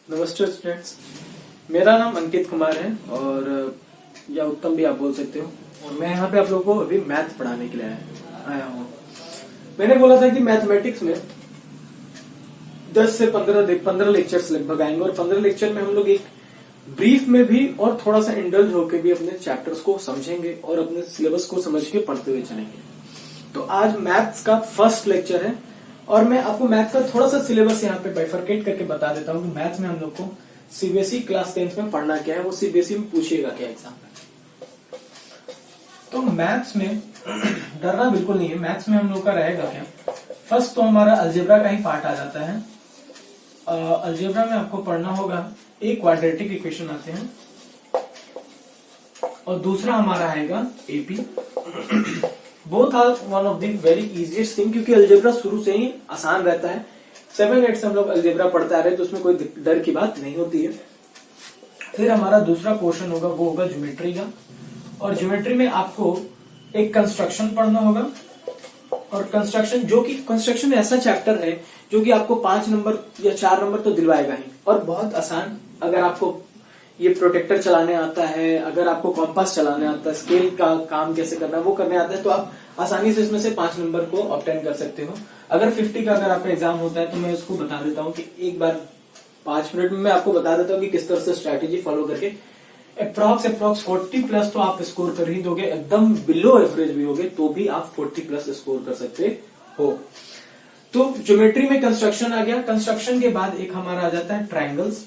नमस्ते स्टूडेंट्स, मेरा नाम अंकित कुमार है और या उत्तम भी आप बोल सकते हो। और मैं यहाँ पे आप लोगों को अभी मैथ पढ़ाने के लिए आया हूँ। मैंने बोला था कि मैथमेटिक्स में 10 से 15 लेक्चर्स लगभग आएंगे और 15 लेक्चर में हम लोग एक ब्रीफ में भी और थोड़ा सा इंडल्ज होकर भी अपने चैप्टर्स को समझेंगे और अपने सिलेबस को समझ के पढ़ते हुए चलेंगे। तो आज मैथ्स का फर्स्ट लेक्चर है और मैं आपको मैथ्स का थोड़ा सा सिलेबस यहाँ पे बाइफरकेट करके बता देता हूँ कि मैथ्स में हम लोग को सीबीएसई क्लास 10th में पढ़ना क्या है, वो सीबीएसई में पूछेगा क्या एग्जाम में। तो मैथ्स में डरना बिल्कुल नहीं है। मैथ्स में हम लोग का रहेगा क्या, फर्स्ट तो हमारा अलजेब्रा का ही पार्ट आ जाता है। अलजेब्रा में आपको पढ़ना होगा, एक क्वाड्रेटिक इक्वेशन आते हैं और दूसरा हमारा आएगा AP. Both are one of the very easiest thing, क्योंकि अलजेब्रा शुरू से ही आसान रहता है। 7-8 से हम लोग अलजेब्रा पढ़ते आ रहे हैं, तो उसमें कोई डर की बात नहीं होती है। फिर हमारा दूसरा पोर्शन होगा, वो होगा ज्योमेट्री का। और ज्योमेट्री में आपको एक कंस्ट्रक्शन पढ़ना होगा। और कंस्ट्रक्शन ऐसा चैप्टर है जो कि आपको 5 नंबर या 4 नंबर तो दिलवाएगा ही, और बहुत आसान। अगर आपको ये प्रोटेक्टर चलाने आता है, अगर आपको कॉम्पास चलाने आता है, स्केल का काम कैसे करना है वो करने आता है, तो आप आसानी से इसमें से 5 नंबर को ऑब्टेन कर सकते हो। अगर 50 का अगर आपका एग्जाम होता है तो मैं इसको बता देता हूँ कि एक बार 5 मिनट में मैं आपको बता देता हूँ कि किस तरह से स्ट्रैटेजी फॉलो करके अप्रॉक्स 40+ तो आप स्कोर कर ही दोगे। एकदम बिलो एवरेज भी होगे तो भी आप 40+ स्कोर कर सकते हो। तो ज्योमेट्री में कंस्ट्रक्शन आ गया। कंस्ट्रक्शन के बाद एक हमारा आ जाता है ट्रायंगल्स,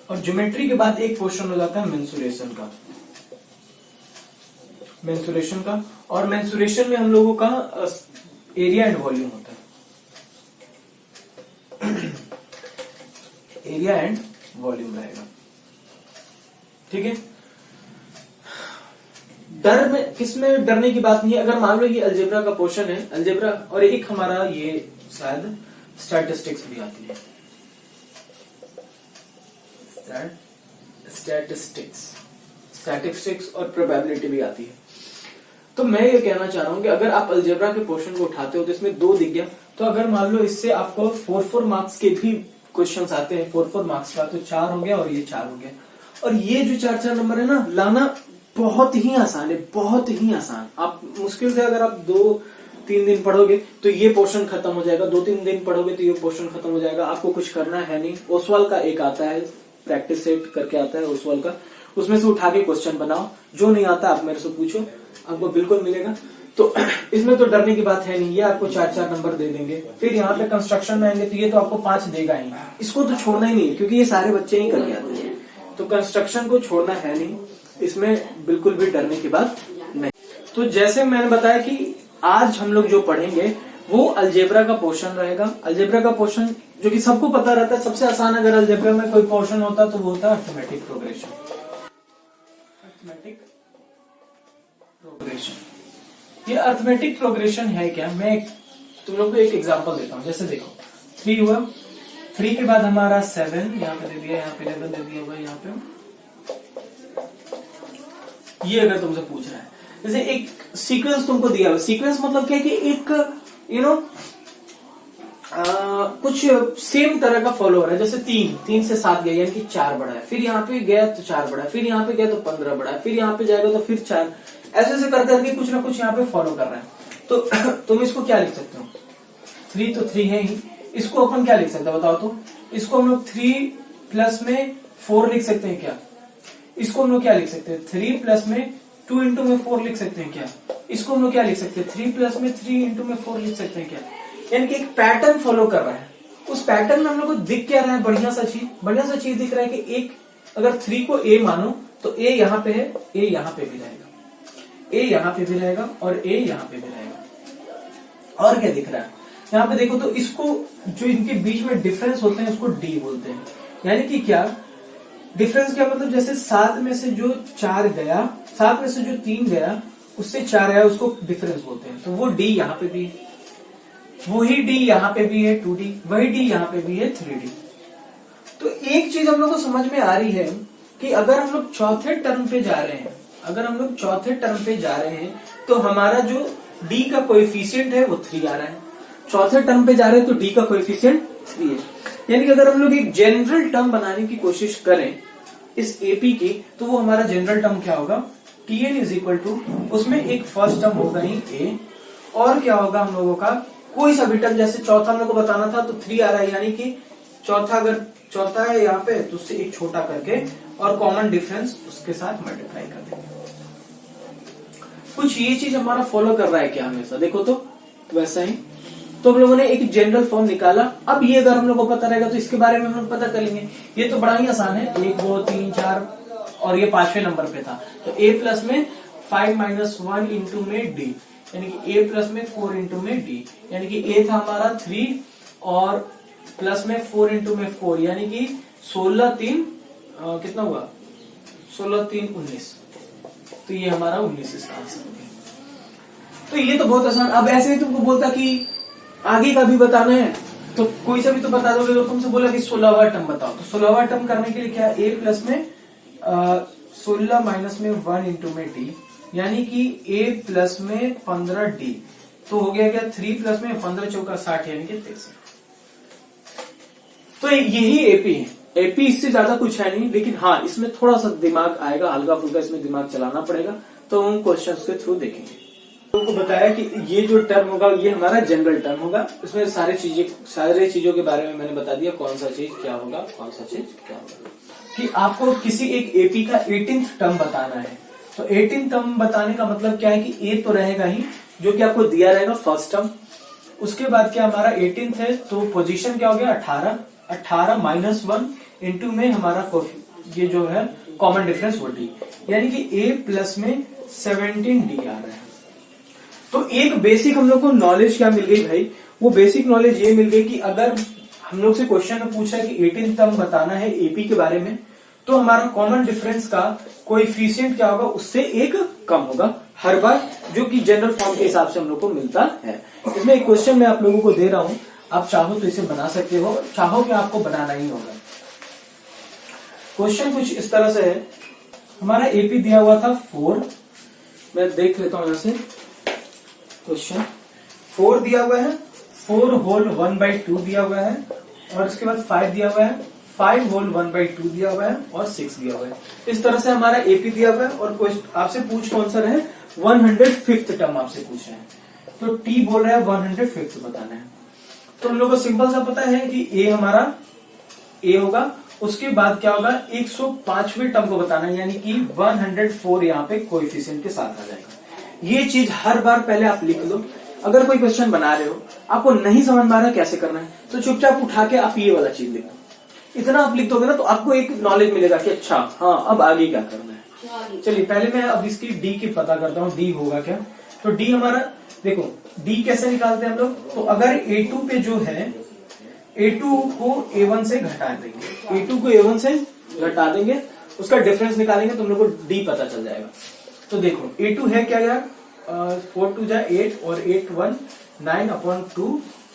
और ज्योमेट्री के बाद एक पोर्शन हो जाता है मेंसुरेशन का। और मेंसुरेशन में हम लोगों का एरिया एंड वॉल्यूम होता है। एरिया एंड वॉल्यूम रहेगा, ठीक है। डर में, किसमें डरने की बात नहीं है। अगर मान लो ये अलजेब्रा का पोर्शन है, अलजेब्रा, और एक हमारा ये शायद स्टैटिस्टिक्स भी आती है, स्टैटिस्टिक्स और प्रोबेबिलिटी भी आती है। तो मैं ये कहना चाह रहा हूं कि अगर आप अलजेब्रा के पोर्शन को उठाते हो तो इसमें 2 दिख गया, तो अगर मान लो इससे आपको 4 मार्क्स के भी क्वेश्चंस आते हैं, 4 मार्क्स का, तो 4 हो गया और ये 4 हो गया। और ये जो 4 नंबर है ना, लाना बहुत ही आसान है, बहुत ही आसान। आप मुश्किल से अगर आप 2-3 दिन पढ़ोगे तो ये पोर्शन खत्म हो जाएगा, 2-3 दिन पढ़ोगे तो ये पोर्शन खत्म हो जाएगा। आपको कुछ करना है नहीं। ओसवाल का एक आता है, प्रैक्टिस सेट करके आता है ओसवाल का, उसमें से उठा के क्वेश्चन बनाओ। जो नहीं आता आप मेरे से पूछो, आपको बिल्कुल मिलेगा। तो इसमें तो डरने की बात है नहीं, ये आपको 4 नंबर दे देंगे। फिर यहाँ पे कंस्ट्रक्शन में आएंगे तो ये तो आपको 5 देगा ही, इसको तो छोड़ना ही नहीं है, क्योंकि ये सारे बच्चे ही करके आते हैं। तो कंस्ट्रक्शन को छोड़ना है नहीं, इसमें बिल्कुल भी डरने की बात नहीं। तो जैसे मैंने बताया कि आज हम लोग जो पढ़ेंगे वो अलजेब्रा का पोर्शन रहेगा। अलजेब्रा का पोर्शन जो कि सबको पता रहता है, सबसे आसान अगर अलजेब्रा में कोई पोर्शन होता तो वो होता है अर्थमेटिक प्रोग्रेशन। ये अर्थमेटिक प्रोग्रेशन है क्या, मैं तुम लोग को एक एग्जांपल देता हूँ। जैसे देखो 3 हुआ, 3 के बाद हमारा 7 यहाँ पे दे दिया, यहाँ पे 11 दे दिया हुआ, यहाँ पे ये अगर तुमसे पूछ रहा है, जैसे एक सीक्वेंस तुमको दिया हुआ। सीक्वेंस मतलब क्या है कि एक कुछ सेम तरह का फॉलो हो रहा है। जैसे 3 से 7 गया, यानी कि 4 बढ़ा है, फिर यहाँ पे गया तो 4 बढ़ा है, फिर यहाँ पे गया तो 15 बढ़ा है, फिर यहाँ पे जाएगा तो फिर 4, ऐसे कर करके कुछ ना कुछ यहाँ पे फॉलो कर रहा है। तो तुम इसको क्या लिख सकते हो, 3 तो 3 है ही, इसको अपन क्या लिख सकते हैं बताओ तो। इसको हम लोग 3 प्लस में 4 लिख सकते हैं क्या। इसको हम लोग क्या लिख सकते हैं, 3 प्लस में 2 इंटू में 4 लिख सकते हैं क्या। इसको हम लोग क्या लिख सकते हैं, 3 प्लस में 3 इंटू में 4 लिख सकते हैं क्या। यानी कि एक पैटर्न फॉलो कर रहा है। उस पैटर्न में हम लोग को दिख क्या रहा है, बढ़िया सा चीज दिख रहा है कि एक अगर 3 को ए मानो तो ए यहाँ पे है, ए यहाँ पे भी रहेगा, ए यहाँ पे भी रहेगा और ए यहाँ पे भी रहेगा। और क्या दिख रहा है यहाँ पे देखो तो, इसको जो इनके बीच में डिफरेंस होते हैं उसको डी बोलते हैं। यानी कि क्या डिफरेंस, क्या मतलब, जैसे 7 में से जो 4 गया, 7 में से जो 3 गया उससे 4 आया, उसको डिफरेंस बोलते हैं। तो वो डी यहाँ पे भी, वही डी यहाँ पे भी है 2D, वही डी यहाँ पे भी है 3D। तो एक चीज हम लोग को समझ में आ रही है कि अगर हम लोग चौथे टर्म पे जा रहे हैं, तो हमारा जो डी का कोएफिशिएंट है वो 3 आ रहा है। चौथे टर्म पे जा रहे हैं तो डी का कोएफिशिएंट 3 है। यानी कि अगर हम लोग एक जनरल टर्म बनाने की कोशिश करें इस एपी की, तो वो हमारा जनरल टर्म क्या होगा, Tn इज इक्वल टू, उसमें एक फर्स्ट टर्म होगा ही ए, और क्या होगा हम लोगों का कोई सा भी टर्म, जैसे चौथा हम लोग को बताना था तो 3 आ रहा है, यानी कि चौथा अगर चौथा है यहाँ पे तो उससे एक छोटा करके और कॉमन डिफरेंस उसके साथ मल्टीप्लाई कर देंगे। कुछ ये चीज हमारा फॉलो कर रहा है क्या हमेशा, देखो तो वैसा ही। तो हम लोगों ने एक जनरल फॉर्म निकाला। अब ये अगर हम लोग को पता रहेगा तो इसके बारे में हम लोग पता कर लेंगे। ये तो बड़ा ही आसान है, 1 2 3 4 और ये 5वें नंबर पे था, तो a प्लस में 5 माइनस 1 इंटू में d, यानी कि a प्लस में 4 इंटू में d, यानी कि a था हमारा 3 और प्लस में 4 इंटू में 4, यानी कि 16 3 कितना हुआ, 16 3 19, तो ये हमारा 19 इसका आंसर हो गया। तो ये तो बहुत आसान। अब ऐसे ही तुमको बोलता कि आगे का भी बताना है तो कोई सा भी तो बता दोगे। तो तुमसे बोला कि 16वां टर्म बताओ, तो 16वां टर्म करने के लिए क्या, a प्लस में 16 माइनस में 1 इंटू में d, यानी कि a प्लस में 15d, तो हो गया क्या 3 प्लस में 15 चौका 60, यानी कि 63। तो यही एपी है। एपी इससे ज्यादा कुछ है नहीं, लेकिन हाँ इसमें थोड़ा सा दिमाग आएगा, हल्का फुल्का इसमें दिमाग चलाना पड़ेगा, तो हम क्वेश्चंस के थ्रू देखेंगे। तो बताया कि ये जो टर्म होगा ये हमारा जनरल टर्म होगा, इसमें सारे चीजों के बारे में मैंने बता दिया, कौन सा चीज क्या होगा, कौन सा चीज क्या होगा। कि आपको किसी एक एपी का 18th टर्म बताना है, तो 18th टर्म बताने का मतलब क्या है कि ए तो रहेगा ही, जो कि आपको दिया रहेगा फर्स्ट टर्म। उसके बाद क्या हमारा 18th है, तो पोजीशन क्या हो गया 18 माइनस 1 इंटू में हमारा ये जो है कॉमन डिफरेंस वो डी, यानी कि ए प्लस में 17d आ रहा है। तो एक बेसिक हम लोग को नॉलेज क्या मिल गई भाई, वो बेसिक नॉलेज ये मिल गई कि अगर हम लोग से क्वेश्चन में पूछा कि 18th टर्म बताना है एपी के बारे में, तो हमारा कॉमन डिफरेंस का कोएफिशिएंट क्या होगा, उससे एक कम होगा हर बार, जो कि जनरल फॉर्म के हिसाब से हम लोग को मिलता है। इसमें एक क्वेश्चन मैं आप लोगों को दे रहा हूं, आप चाहो तो इसे बना सकते हो, चाहो कि आपको बनाना ही होगा। क्वेश्चन कुछ इस तरह से है, हमारा एपी दिया हुआ था 4, मैं देख लेता हूं यहां से। क्वेश्चन 4 दिया हुआ है, 4 होल 1/2 दिया हुआ है, और इसके बाद 5 दिया हुआ है, 5 होल 1/2 दिया हुआ है, और 6 दिया हुआ है। इस तरह से हमारा एपी दिया हुआ है, और आपसे पूछ कौन सा है, 105th टर्म आपसे पूछ रहे हैं, तो टी बोल रहा है 105th बताना है। तो हम लोग को सिंपल सा पता है कि ए हमारा ए होगा, उसके बाद क्या होगा 105वें टर्म को बताना है, यानी कि 104 यहाँ पे कोएफिशिएंट के साथ आ जाएगा। ये चीज हर बार पहले आप लिख लो। अगर कोई क्वेश्चन बना रहे हो, आपको नहीं समझ में आ रहा कैसे करना है, तो चुपचाप उठा के आप ये वाला चीज लिख दो। इतना आप लिख दोगे ना तो आपको एक नॉलेज मिलेगा कि अच्छा हाँ अब आगे क्या करना है। चलिए पहले मैं अब इसकी डी की पता करता हूँ, डी होगा क्या। तो डी हमारा देखो, डी कैसे निकालते हैं हम लोग, तो अगर A2 पे जो है A2 को A1 से घटा देंगे, A2 को A1 से घटा देंगे, उसका डिफरेंस निकालेंगे तो हम लोग को डी पता चल जाएगा। तो देखो A2 है क्या यार, 4 2 जा 8 और 8 1 9/2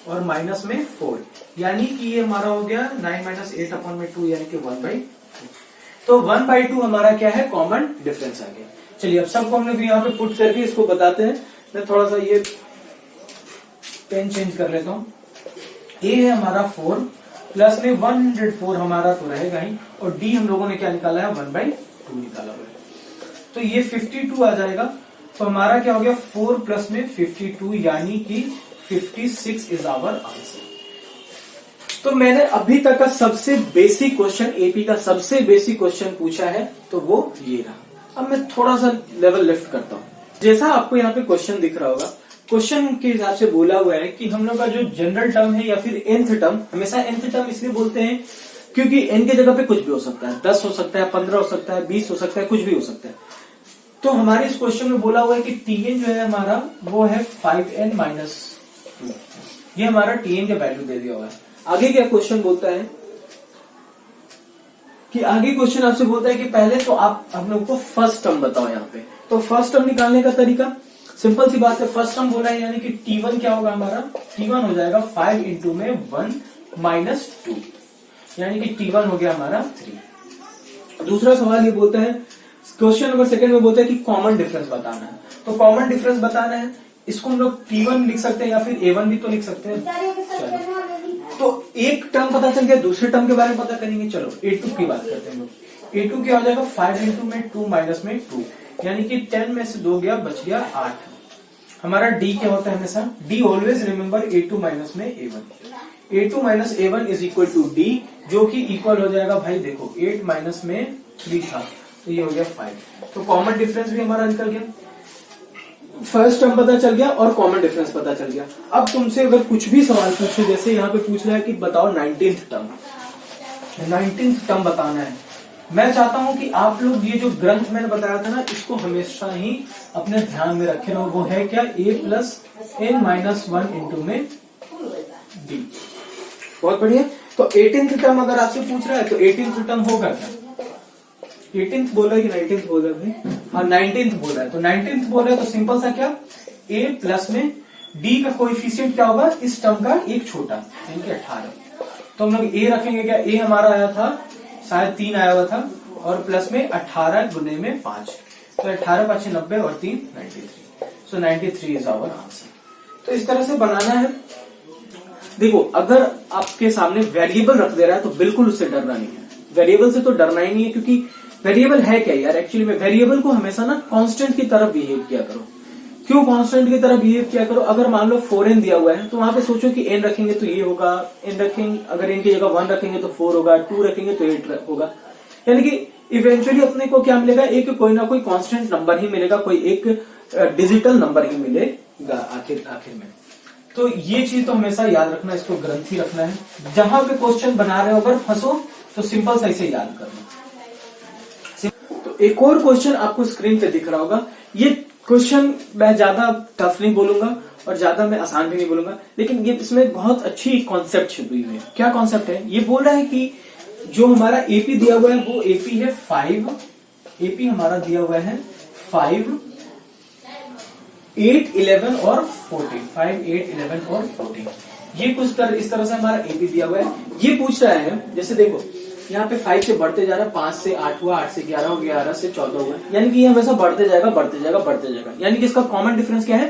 और माइनस में 4, यानी कि ये हमारा हो गया 9 माइनस 8/2, यानी कि 1/2। तो 1/2 हमारा क्या है, कॉमन डिफरेंस आ गया। चलिए अब सबको हम लोग यहाँ पे पुट करके इसको बताते हैं। मैं थोड़ा सा ये पेन चेंज कर लेता हूँ। ए है हमारा 4 प्लस में 104 हमारा तो रहेगा ही, और डी हम लोगों ने क्या निकाला है 1/2 निकाला हुआ है, तो ये 52 आ जाएगा। तो हमारा क्या हो गया 4 प्लस में 52, यानी कि 56 इज आवर आंसर। तो मैंने अभी तक का सबसे बेसिक क्वेश्चन, एपी का सबसे बेसिक क्वेश्चन पूछा है, तो वो ये रहा। अब मैं थोड़ा सा लेवल लिफ्ट करता हूँ। जैसा आपको यहाँ पे क्वेश्चन दिख रहा होगा, क्वेश्चन के हिसाब से बोला हुआ है कि हम लोग का जो जनरल टर्म है या फिर nth टर्म, हमेशा nth टर्म इसलिए बोलते हैं क्योंकि n की जगह पे कुछ भी हो सकता है, 10 हो सकता है, 15 हो सकता है, 20 हो सकता है, कुछ भी हो सकता है। तो हमारे इस क्वेश्चन में बोला हुआ है कि tn जो है हमारा वो है 5n माइनस 2, ये हमारा tn का वैल्यू दे दिया हुआ है। आगे क्या क्वेश्चन बोलता है कि आगे क्वेश्चन आपसे बोलता है कि पहले तो आप हम लोग को फर्स्ट टर्म बताओ यहाँ पे। तो फर्स्ट टर्म निकालने का तरीका सिंपल सी बात है, फर्स्ट टर्म बोला है, यानी कि t1 क्या होगा हमारा, t1 हो जाएगा 5 इंटू में 1 माइनस 2, यानी कि t1 हो गया हमारा 3। दूसरा सवाल ये बोलता है, क्वेश्चन नंबर सेकंड में बोलता है कि कॉमन डिफरेंस बताना है। तो कॉमन डिफरेंस बताना है, इसको हम लोग t1 लिख सकते हैं या फिर a1 भी तो लिख सकते हैं। तो एक टर्म पता चल गया, दूसरे टर्म के बारे में पता करेंगे। चलो A2 की बात करते हैं लोग। A2 क्या हो जाएगा, 5 इंटू में 2 माइनस में 2, यानी कि 10 में से 2 गया, बच गया 8। हमारा D क्या होता है हमेशा, D always remember A2 minus में A1। A2 minus A1 is equal to D, जो कि इक्वल हो जाएगा भाई देखो 8 माइनस में 3 था, तो ये हो गया 5। तो कॉमन डिफरेंस भी हमारा निकल गया, फर्स्ट टर्म पता चल गया और कॉमन डिफरेंस पता चल गया। अब तुमसे अगर कुछ भी सवाल पूछे, जैसे यहाँ पे पूछ रहा है कि बताओ 19th टर्म, 19th टर्म बताना है। मैं चाहता हूं कि आप लोग ये जो ग्रंथ मैंने बताया था ना, इसको हमेशा ही अपने ध्यान में रखे ना। वो है क्या, a plus n minus 1 into में d। बहुत बढ़िया। तो 18th टर्म अगर आपसे पूछ रहा है तो 18th टर्म होगा क्या, 18th बोल रहा है कि 19th बोल रहा है भाई, हाँ 19th बोल रहा है। तो 19th बोल रहा है तो सिंपल सा क्या, a प्लस में d का कोएफिशिएंट क्या होगा, इस टर्म का एक छोटा, यानी कि 18। तो हम लोग a रखेंगे क्या, a हमारा आया था शायद 3 आया हुआ था, और प्लस में 18 गुने में 5, तो 18 5 90 और 3 93। सो 93 इज आवर आंसर। तो इस तरह से बनाना है। देखो अगर आपके सामने वेरिएबल रख दे रहा है तो बिल्कुल उससे डरना नहीं है, वेरिएबल से तो डरना ही नहीं है, क्योंकि वेरिएबल है क्या यार, एक्चुअली में वेरिएबल को हमेशा ना कांस्टेंट की तरफ बिहेव किया करो। क्यों कांस्टेंट की तरफ बिहेव किया करो, अगर मान लो 4n दिया हुआ है तो वहां पे सोचो कि n रखेंगे तो ये होगा, n रखेंगे, अगर n की जगह 1 रखेंगे तो 4 होगा, 2 रखेंगे तो 8 होगा, यानी कि इवेंचुअली अपने को क्या मिलेगा, एक कोई ना कोई कांस्टेंट नंबर ही मिलेगा, कोई एक डिजिटल नंबर ही मिलेगा आखिर में। तो ये चीज तो हमेशा याद रखना, इसको ग्रंथी रखना है। जहां पे क्वेश्चन बना रहे हो अगर फंसो तो सिंपल सा इसे याद करना। तो एक और क्वेश्चन आपको स्क्रीन पे दिख रहा होगा, ये क्वेश्चन मैं ज्यादा टफ नहीं बोलूंगा और ज्यादा मैं आसान भी नहीं बोलूंगा, लेकिन ये इसमें बहुत अच्छी कॉन्सेप्ट छुपी हुई है। क्या कॉन्सेप्ट है, ये बोल रहा है कि जो हमारा एपी दिया हुआ है वो एपी है 5, एपी हमारा दिया हुआ है 5, 8, 11 और 14, 5, 8, 11 और 14, ये कुछ इस तरह से हमारा एपी दिया हुआ है। ये पूछ रहा है, जैसे देखो यहाँ पे 5 से बढ़ते जा रहा है, 5 से 8 हुआ, 8 से 11 हुआ, 11 से 14 हुआ, यानी कि ये हमेशा बढ़ते जाएगा बढ़ते जाएगा बढ़ते जाएगा, यानी कि इसका कॉमन डिफरेंस क्या है,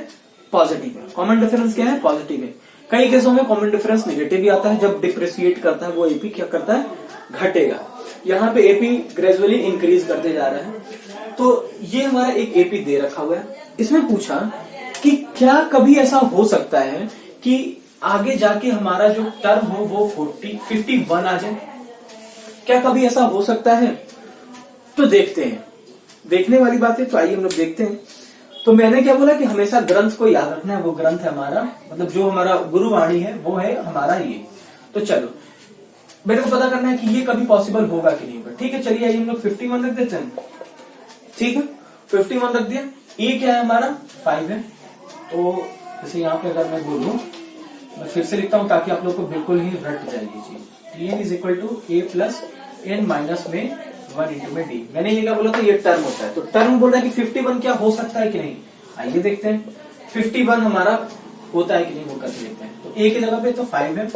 पॉजिटिव है। कॉमन डिफरेंस क्या है, पॉजिटिव है। कई केसों में कॉमन डिफरेंस नेगेटिव भी आता है, जब डिप्रिशिएट करता है वो एपी क्या करता है, घटेगा। यहाँ पे एपी ग्रेजुअली इंक्रीज करते जा रहा है। तो ये हमारा एक एपी दे रखा हुआ है। इसमें पूछा कि क्या कभी ऐसा हो सकता है कि आगे जाके हमारा जो टर्म हो वो 51 आ जाए, क्या कभी ऐसा हो सकता है? तो देखते हैं, देखने वाली बात है, तो आइए हम लोग देखते हैं। तो मैंने क्या बोला कि हमेशा ग्रंथ को याद रखना है, वो ग्रंथ है हमारा, मतलब जो हमारा गुरुवाणी है वो है हमारा ये। तो चलो मेरे को पता करना है कि ये कभी पॉसिबल होगा कि नहीं होगा। ठीक है, चलिए आइए हम लोग 51 रख देते हैं। ठीक है, 51 रख दिया। ये क्या है हमारा 5 है, तो जैसे यहाँ पे अगर मैं बोलूं, मैं फिर से लिखता हूं ताकि आप लोग को बिल्कुल ही रट जाएगी चीज। Tn is equal to a plus n minus में 1 इंटू में डी। मैंने ये क्या बोला था, ये टर्म होता है। तो टर्म बोल रहा है कि 51 क्या हो सकता है कि नहीं, आइए देखते हैं 51 हमारा होता है कि नहीं, वो करके देखते हैं। तो ए की जगह पे तो 5 है,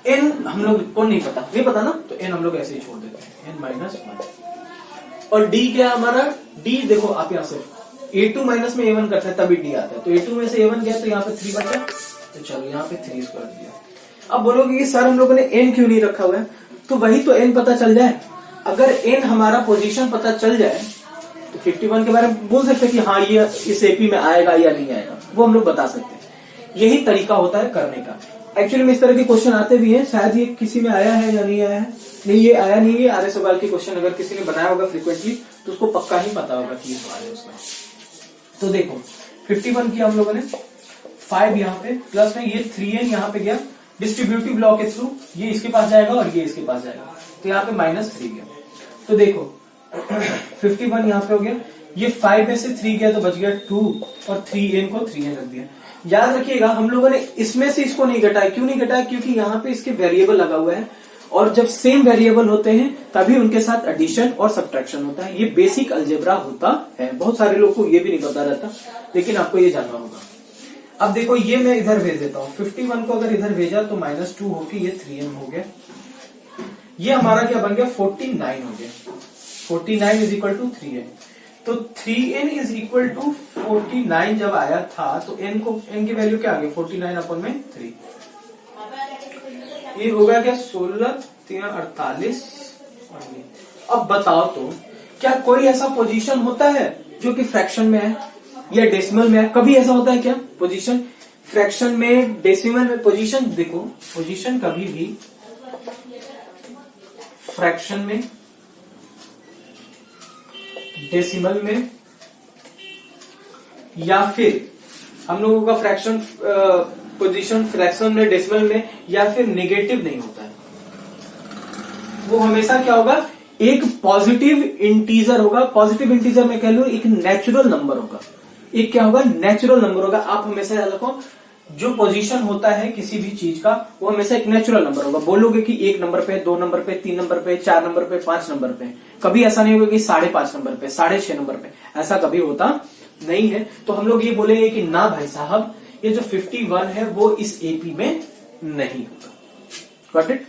एन हम लोग को नहीं पता ना, तो एन हम लोग ऐसे ही छोड़ देते हैं, एन माइनस 1। और डी क्या है हमारा, डी देखो आप यहाँ से A2 माइनस में A1 करते हैं तभी डी आता है, तो A2 में से A1 गया तो यहाँ पे 3 बचा, तो चलो यहाँ पे 3 स्क्वायर दिया। अब बोलोगे कि सर हम लोगों ने n क्यों नहीं रखा हुआ है, तो वही तो n पता चल जाए। अगर n हमारा पोजीशन पता चल जाए तो 51 के बारे में बोल सकते हैं कि हाँ ये इस एपी में आएगा या नहीं आएगा, वो हम लोग बता सकते हैं। यही तरीका होता है करने का। एक्चुअली में इस तरह के क्वेश्चन आते भी हैं, शायद ये किसी में आया है या नहीं आया है, नहीं ये आया नहीं है। आर्य सवाल के क्वेश्चन अगर किसी ने बनाया होगा फ्रीक्वेंटली तो उसको पक्का ही पता होगा कि ये सवाल है उसका। तो देखो 51 किया हम लोगों ने, 5 यहाँ पे प्लस में ये 3n यहाँ पे गया, डिस्ट्रीब्यूटिव लॉ के थ्रू ये इसके पास जाएगा और ये इसके पास जाएगा, तो यहाँ पे -3 गया। तो देखो 51 यहाँ पे हो गया, ये 5 में से 3 गया तो बच गया 2 और 3n को 3n रख दिया। याद रखिएगा हम लोगों ने इसमें से इसको नहीं घटाया, क्यों नहीं घटाया, क्योंकि यहाँ पे इसके वेरिएबल लगा हुआ है, और जब सेम वेरिएबल होते हैं तभी उनके साथ एडिशन और सब्ट्रैक्शन होता है। ये बेसिक अलजेब्रा होता है, बहुत सारे लोग को ये भी नहीं पता रहता, लेकिन आपको ये जानना होगा। अब देखो ये मैं इधर भेज देता हूँ, 51 को अगर इधर भेजा तो -2 होके ये 3n हो गया, ये हमारा क्या बन गया 49 हो गया। 49 इज इक्वल टू 3n, तो 3n इज इक्वल टू 49 जब आया था तो n की वैल्यू क्या आ गई 49 अपन में 3। ये होगा क्या 16 3 48 और ये। अब बताओ तो क्या कोई ऐसा पोजीशन होता है जो कि फ्रैक्शन में है या डेसिमल में है? कभी ऐसा होता है क्या पोजीशन फ्रैक्शन में डेसिमल में? पोजीशन देखो, पोजीशन कभी भी फ्रैक्शन में डेसिमल में या फिर हम लोगों का फ्रैक्शन पोजीशन फ्रैक्शन में डेसिमल में या फिर नेगेटिव नहीं होता है। वो हमेशा क्या होगा, एक पॉजिटिव इंटीजर होगा। पॉजिटिव इंटीजर में कह लो एक नेचुरल नंबर होगा। एक क्या होगा, नेचुरल नंबर होगा। आप हमेशा याद रखो जो पोजीशन होता है किसी भी चीज का वो हमेशा एक नेचुरल नंबर होगा। बोलोगे कि 1 नंबर पे, 2 नंबर पे, 3 नंबर पे, 4 नंबर पे, 5 नंबर पे, कभी ऐसा नहीं होगा कि 5.5 नंबर पे, 6.5 नंबर पे, ऐसा कभी होता नहीं है। तो हम लोग ये बोलेंगे कि ना भाई साहब ये जो 51 है वो इस एपी में नहीं होगा। Got it?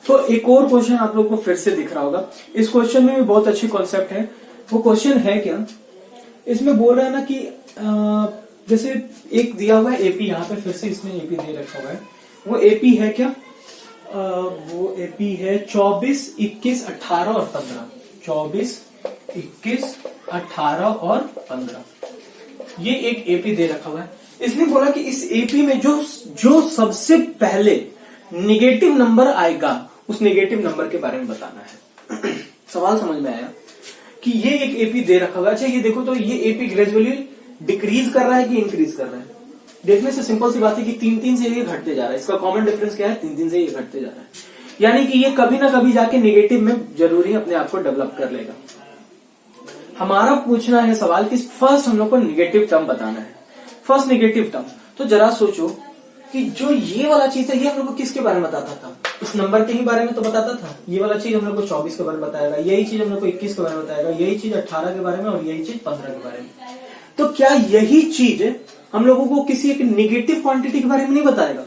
तो एक और क्वेश्चन आप लोग को फिर से दिख रहा होगा। इस क्वेश्चन में भी बहुत अच्छी कॉन्सेप्ट है। वो क्वेश्चन है क्या, इसमें बोल रहा है ना कि जैसे एक दिया हुआ है एपी, यहाँ पे फिर से इसमें एपी दे रखा हुआ है। वो एपी है क्या, वो एपी है 24, 21, 18 और 15। 24, 21, 18 और 15 ये एक एपी दे रखा हुआ है। इसने बोला कि इस एपी में जो सबसे पहले निगेटिव नंबर आएगा उस निगेटिव नंबर के बारे में बताना है। सवाल समझ में आया कि ये एक एपी दे रखा हुआ है। अच्छा ये देखो तो ये एपी ग्रेजुअली डिक्रीज कर रहा है कि इंक्रीज कर रहा है? देखने से सिंपल सी बात है कि 3-3 से ये घटते जा रहा है। इसका कॉमन डिफरेंस क्या है, 3-3 से ये घटते जा रहा है। यानी कि ये कभी ना कभी जाके नेगेटिव में जरूरी अपने आप को डेवलप कर लेगा। हमारा पूछना है सवाल कि फर्स्ट हम लोग को निगेटिव टर्म बताना है। फर्स्ट निगेटिव टर्म, तो जरा सोचो कि जो ये वाला चीज है ये हम लोग को किसके बारे में बताता था? इस नंबर के ही बारे में तो बताता था। ये वाला चीज हम लोग को 24 के बारे में बताएगा, यही चीज हम लोग को 21 के बारे में बताएगा, यही चीज 18 के बारे में और यही चीज 15 के बारे में। तो क्या यही चीज हम लोगों को किसी एक निगेटिव क्वांटिटी के बारे में नहीं बताएगा?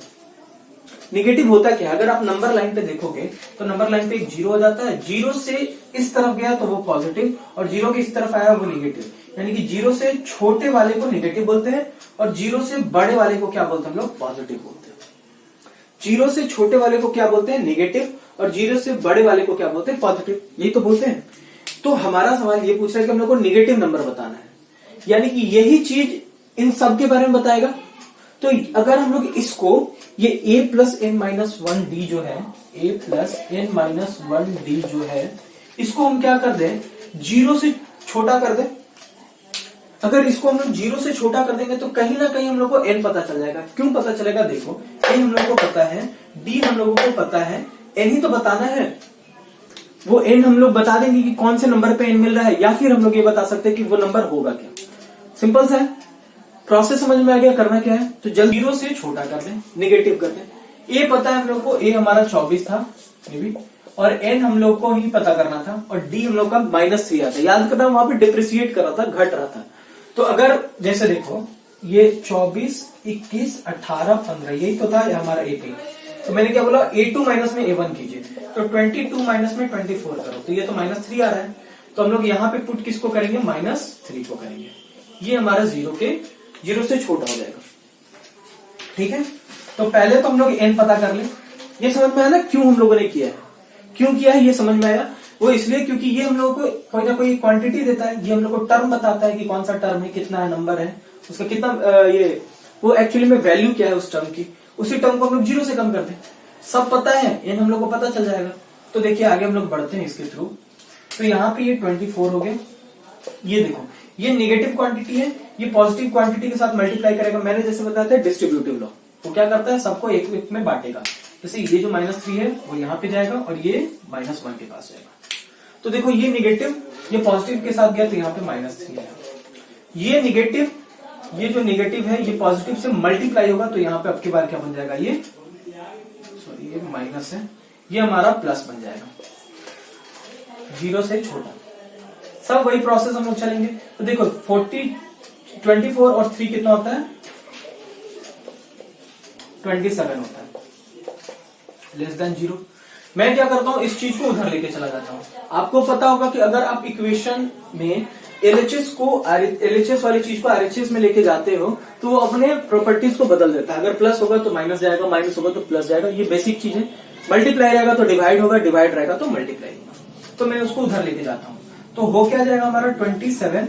निगेटिव होता क्या है, अगर आप नंबर लाइन पे देखोगे तो नंबर लाइन पे एक 0 हो जाता है। 0 से इस तरफ गया तो वो पॉजिटिव और 0 के इस तरफ आया वो निगेटिव। यानी कि 0 से छोटे वाले को निगेटिव बोलते हैं और 0 से बड़े वाले को क्या बोलते हैं हम लोग, पॉजिटिव बोलते हैं। 0 से छोटे वाले को क्या बोलते हैं, निगेटिव, और 0 से बड़े वाले को क्या बोलते हैं, पॉजिटिव। यही तो बोलते हैं। तो हमारा सवाल ये पूछ रहा है कि हम लोग को निगेटिव नंबर बताना है, यानी कि यही चीज इन सब के बारे में बताएगा। तो अगर हम लोग इसको ये a+n-1d जो है, a+n-1d जो है, इसको हम क्या कर दें, 0 से छोटा कर दें। अगर इसको हम लोग 0 से छोटा कर देंगे तो कहीं ना कहीं हम लोग को n पता चल जाएगा। क्यों पता चलेगा, देखो a हम लोग को पता है, d हम लोगों को पता है, n ही तो बताना है। वो n हम लोग बता देंगे कि कौन से नंबर पे n मिल रहा है, या फिर हम लोग ये बता सकते हैं कि वो नंबर होगा क्या। सिंपल सा है, प्रोसेस समझ में आ गया। करना क्या है, तो जल्द 0 से छोटा कर दें, निगेटिव कर दें। a पता है हम लोग को, a हमारा 24 था ये भी, और n हम लोग को ही पता करना था, और d हम लोग का -3 आता है। याद करना, वहां पे डिप्रिशिएट कर रहा था, घट रहा था। तो अगर जैसे देखो ये 24, 21, 18, 15 यही तो था हमारा a3। तो मैंने क्या बोला, a2 माइनस में a1 कीजिए, तो 22 माइनस में 24 करो, तो ये तो -3 आ रहा है। तो हम लोग यहाँ पे पुट किसको करेंगे, -3 को करेंगे। ये हमारा 0 से छोटा हो जाएगा। ठीक है, तो पहले तो हम लोग n पता कर ले। ये समझ में आया ना क्यों हम लोगों ने किया है, क्यों किया है ये समझ में आया। वो इसलिए क्योंकि ये हम लोगों को कोई ना कोई क्वांटिटी देता है, ये हम लोग को टर्म बताता है कि कौन सा टर्म है, कितना है नंबर है, उसका कितना ये वो एक्चुअली में वैल्यू क्या है उस टर्म की। उसी टर्म को हम लोग 0 से कम कर दें, सब पता है, n हम लोग को पता चल जाएगा। तो देखिए आगे हम लोग बढ़ते हैं इसके थ्रू। तो यहाँ पे ये 24 हो गए। ये देखो ये निगेटिव क्वांटिटी है, ये पॉजिटिव क्वांटिटी के साथ मल्टीप्लाई करेगा। मैंने जैसे बताया था डिस्ट्रीब्यूटिव लॉ, वो क्या करता है, सबको एक में बांटेगा। जैसे ये जो -3 है वो यहाँ पे जाएगा और ये -1 के पास जाएगा। तो देखो ये निगेटिव, ये पॉजिटिव के साथ गया तो यहाँ पे -3 है। ये निगेटिव, ये जो निगेटिव है ये पॉजिटिव से मल्टीप्लाई होगा तो यहाँ पे अब की बार क्या बन जाएगा, ये सॉरी ये माइनस है, ये हमारा प्लस बन जाएगा। 0 से छोटा, सब वही प्रोसेस हम लोग चलेंगे। तो देखो 24 और 3 कितना होता है, 27 होता है, <0। मैं क्या करता हूं, इस चीज को उधर लेके चला जाता हूं। आपको पता होगा कि अगर आप इक्वेशन में एलएचएस वाली चीज को आरएचएस में लेके जाते हो तो वो अपने प्रॉपर्टीज को बदल देता है। अगर प्लस होगा तो माइनस जाएगा, माइनस होगा तो प्लस जाएगा, ये बेसिक चीज है। मल्टीप्लाई रहेगा तो डिवाइड होगा, डिवाइड रहेगा तो मल्टीप्लाई होगा। तो मैं उसको उधर लेके जाता हूं, तो हो क्या जाएगा हमारा 27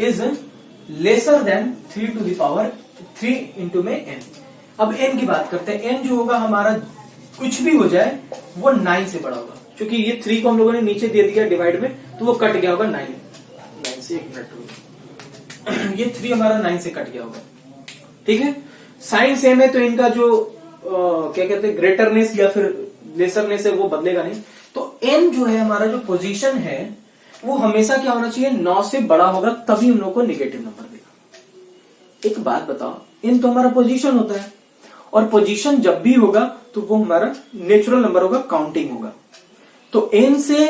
is lesser than 3 to the power 3 into में n। अब n की बात करते हैं। n जो होगा हमारा कुछ भी हो जाए वो 9 से बड़ा होगा, क्योंकि ये 3 को हम लोगों ने नीचे दे दिया डिवाइड में, तो वो कट गया होगा 9 से। 1 मिनट ये 3 हमारा 9 से कट गया होगा, ठीक है। साइन सेम है तो इनका जो क्या कहते हैं ग्रेटरनेस या फिर लेसरनेस है वो बदलेगा नहीं। तो n जो है हमारा जो पोजीशन है वो हमेशा क्या होना चाहिए, 9 से बड़ा होगा, तभी हम लोग को नेगेटिव नंबर देगा। एक बात बताओ, n तो हमारा पोजीशन होता है, और पोजीशन जब भी होगा तो वो हमारा नेचुरल नंबर होगा, काउंटिंग होगा। तो n से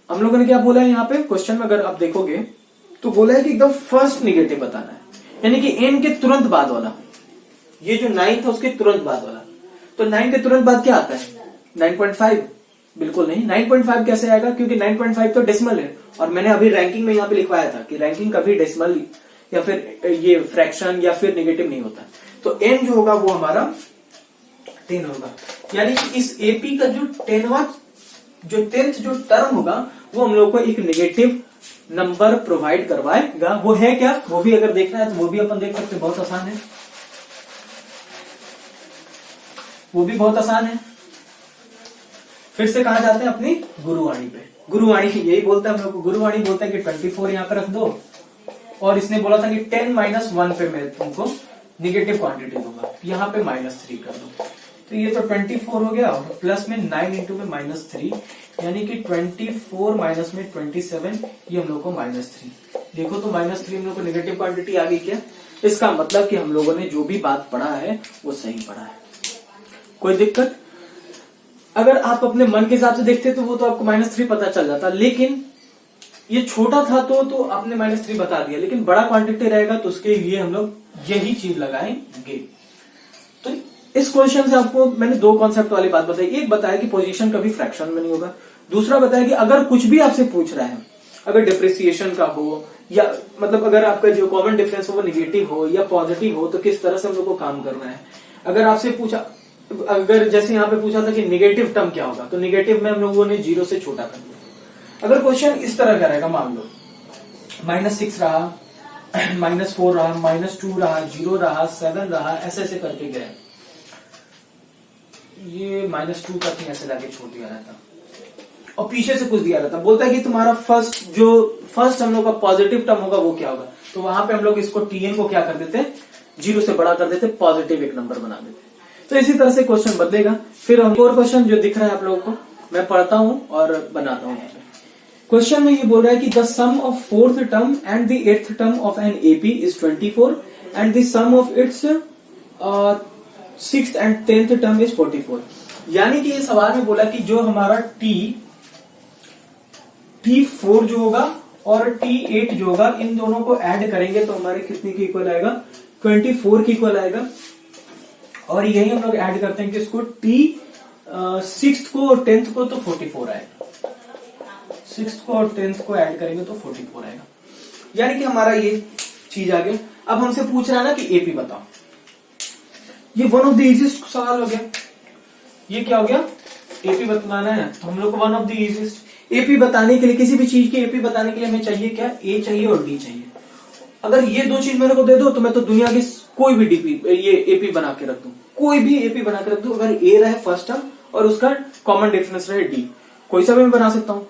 हम लोगों ने क्या बोला है यहाँ पे क्वेश्चन में, अगर आप देखोगे तो बोला है कि एकदम फर्स्ट नेगेटिव बताना है, यानी कि n के तुरंत बाद वाला। ये जो 9 था उसके तुरंत बाद वाला, तो 9 के तुरंत बाद क्या आता है 9.5? बिल्कुल नहीं, 9.5 कैसे आएगा, क्योंकि 9.5 तो डेसिमल है, और मैंने अभी रैंकिंग में यहाँ पे लिखवाया था कि रैंकिंग कभी डेसिमल या फिर ये फ्रैक्शन या फिर नेगेटिव नहीं होता। तो n जो होगा वो हमारा 10 होगा, यानी कि इस एपी का जो 10th जो टर्म होगा वो हम लोग को एक नेगेटिव नंबर प्रोवाइड करवाएगा। वो है क्या, वो भी अगर देखना है तो वो भी अपन देख सकते, बहुत आसान है, वो भी बहुत आसान है। फिर से कहा जाते हैं अपनी गुरुवाणी पे। गुरुवाणी यही बोलता है हम लोग को, गुरुवाणी बोलता है कि 24 यहाँ पे रख दो, और इसने बोला था कि 10-1 पे मैं तुमको निगेटिव क्वांटिटी दूंगा, यहाँ पे -3 कर दो। तो ये तो 24 हो गया, प्लस में 9 इंटू में -3, यानी कि 24 माइनस में 27, ये हम लोग को -3। देखो तो -3 हम लोग को नेगेटिव क्वांटिटी आ गई क्या। इसका मतलब कि हम लोगों ने जो भी बात पढ़ा है वो सही पढ़ा है, कोई दिक्कत। अगर आप अपने मन के हिसाब से देखते तो वो तो आपको -3 पता चल जाता, लेकिन ये छोटा था तो आपने -3 बता दिया, लेकिन बड़ा क्वांटिटी रहेगा तो उसके लिए हम लोग यही चीज लगाएंगे। तो इस क्वेश्चन से आपको मैंने 2 कॉन्सेप्ट वाली बात बताई। एक बताया कि पोजीशन कभी फ्रैक्शन में नहीं होगा, दूसरा बताया कि अगर कुछ भी आपसे पूछ रहा है, अगर डिप्रिसिएशन का हो या मतलब अगर आपका जो कॉमन डिफरेंस हो वो निगेटिव हो या पॉजिटिव हो, तो किस तरह से हम लोग को काम करना है। अगर आपसे पूछा, अगर जैसे यहाँ पे पूछा था कि निगेटिव टर्म क्या होगा, तो निगेटिव में हम लोगों ने 0 से छोटा कर दिया। अगर क्वेश्चन इस तरह का रहेगा, मान लो -6 रहा, -4 रहा, -2 रहा, 0 रहा, 7 रहा, ऐसे करके गए, ये -2 तक ऐसे लाके छोड़ दिया रहता, और पीछे से कुछ दिया रहता, बोलता है कि तुम्हारा फर्स्ट हम लोग का पॉजिटिव टर्म होगा वो क्या होगा, तो वहां पे हम लोग इसको टीएन को क्या कर देते, 0 से बड़ा कर देते, पॉजिटिव एक नंबर बना देते। तो इसी तरह से क्वेश्चन बदलेगा। फिर हम और क्वेश्चन जो दिख रहा है आप लोगों को मैं पढ़ता हूं और बनाता हूं। क्वेश्चन में ये बोल रहा है कि the sum of 4th term and the 8th term of an AP is 24 and the sum of its 6th and 10th term is 44। यानी कि ये सवाल में बोला कि जो हमारा T4 जो होगा और T8 जो होगा, इन दोनों को ऐड करेंगे तो हमारे कितने के इक्वल आएगा, 24 के इक्वल आएगा। और यही हम लोग ऐड करते हैं कि इसको T6th को और 10th को तो 44 आएगा, 6th को और 10th को ऐड करेंगे तो 44 आएगा। यानी कि हमारा ये चीज आ गया। अब हमसे पूछ रहा है ना कि एपी बताओ, ये वन ऑफ द इजीएस्ट सवाल हो गया। ये क्या हो गया, एपी बताना है, तो हम लोग को one of the easiest. AP बताने के लिए, किसी भी चीज की एपी बताने के लिए हमें चाहिए क्या, ए चाहिए और डी चाहिए। अगर ये 2 चीज मेरे को दे दो तो मैं तो दुनिया की कोई भी ये एपी बना के रख दूं, कोई भी एपी बना के रख दूं। अगर ए रहे फर्स्ट टर्म और उसका कॉमन डिफरेंस रहे डी, कोई सा भी मैं बना सकता हूं।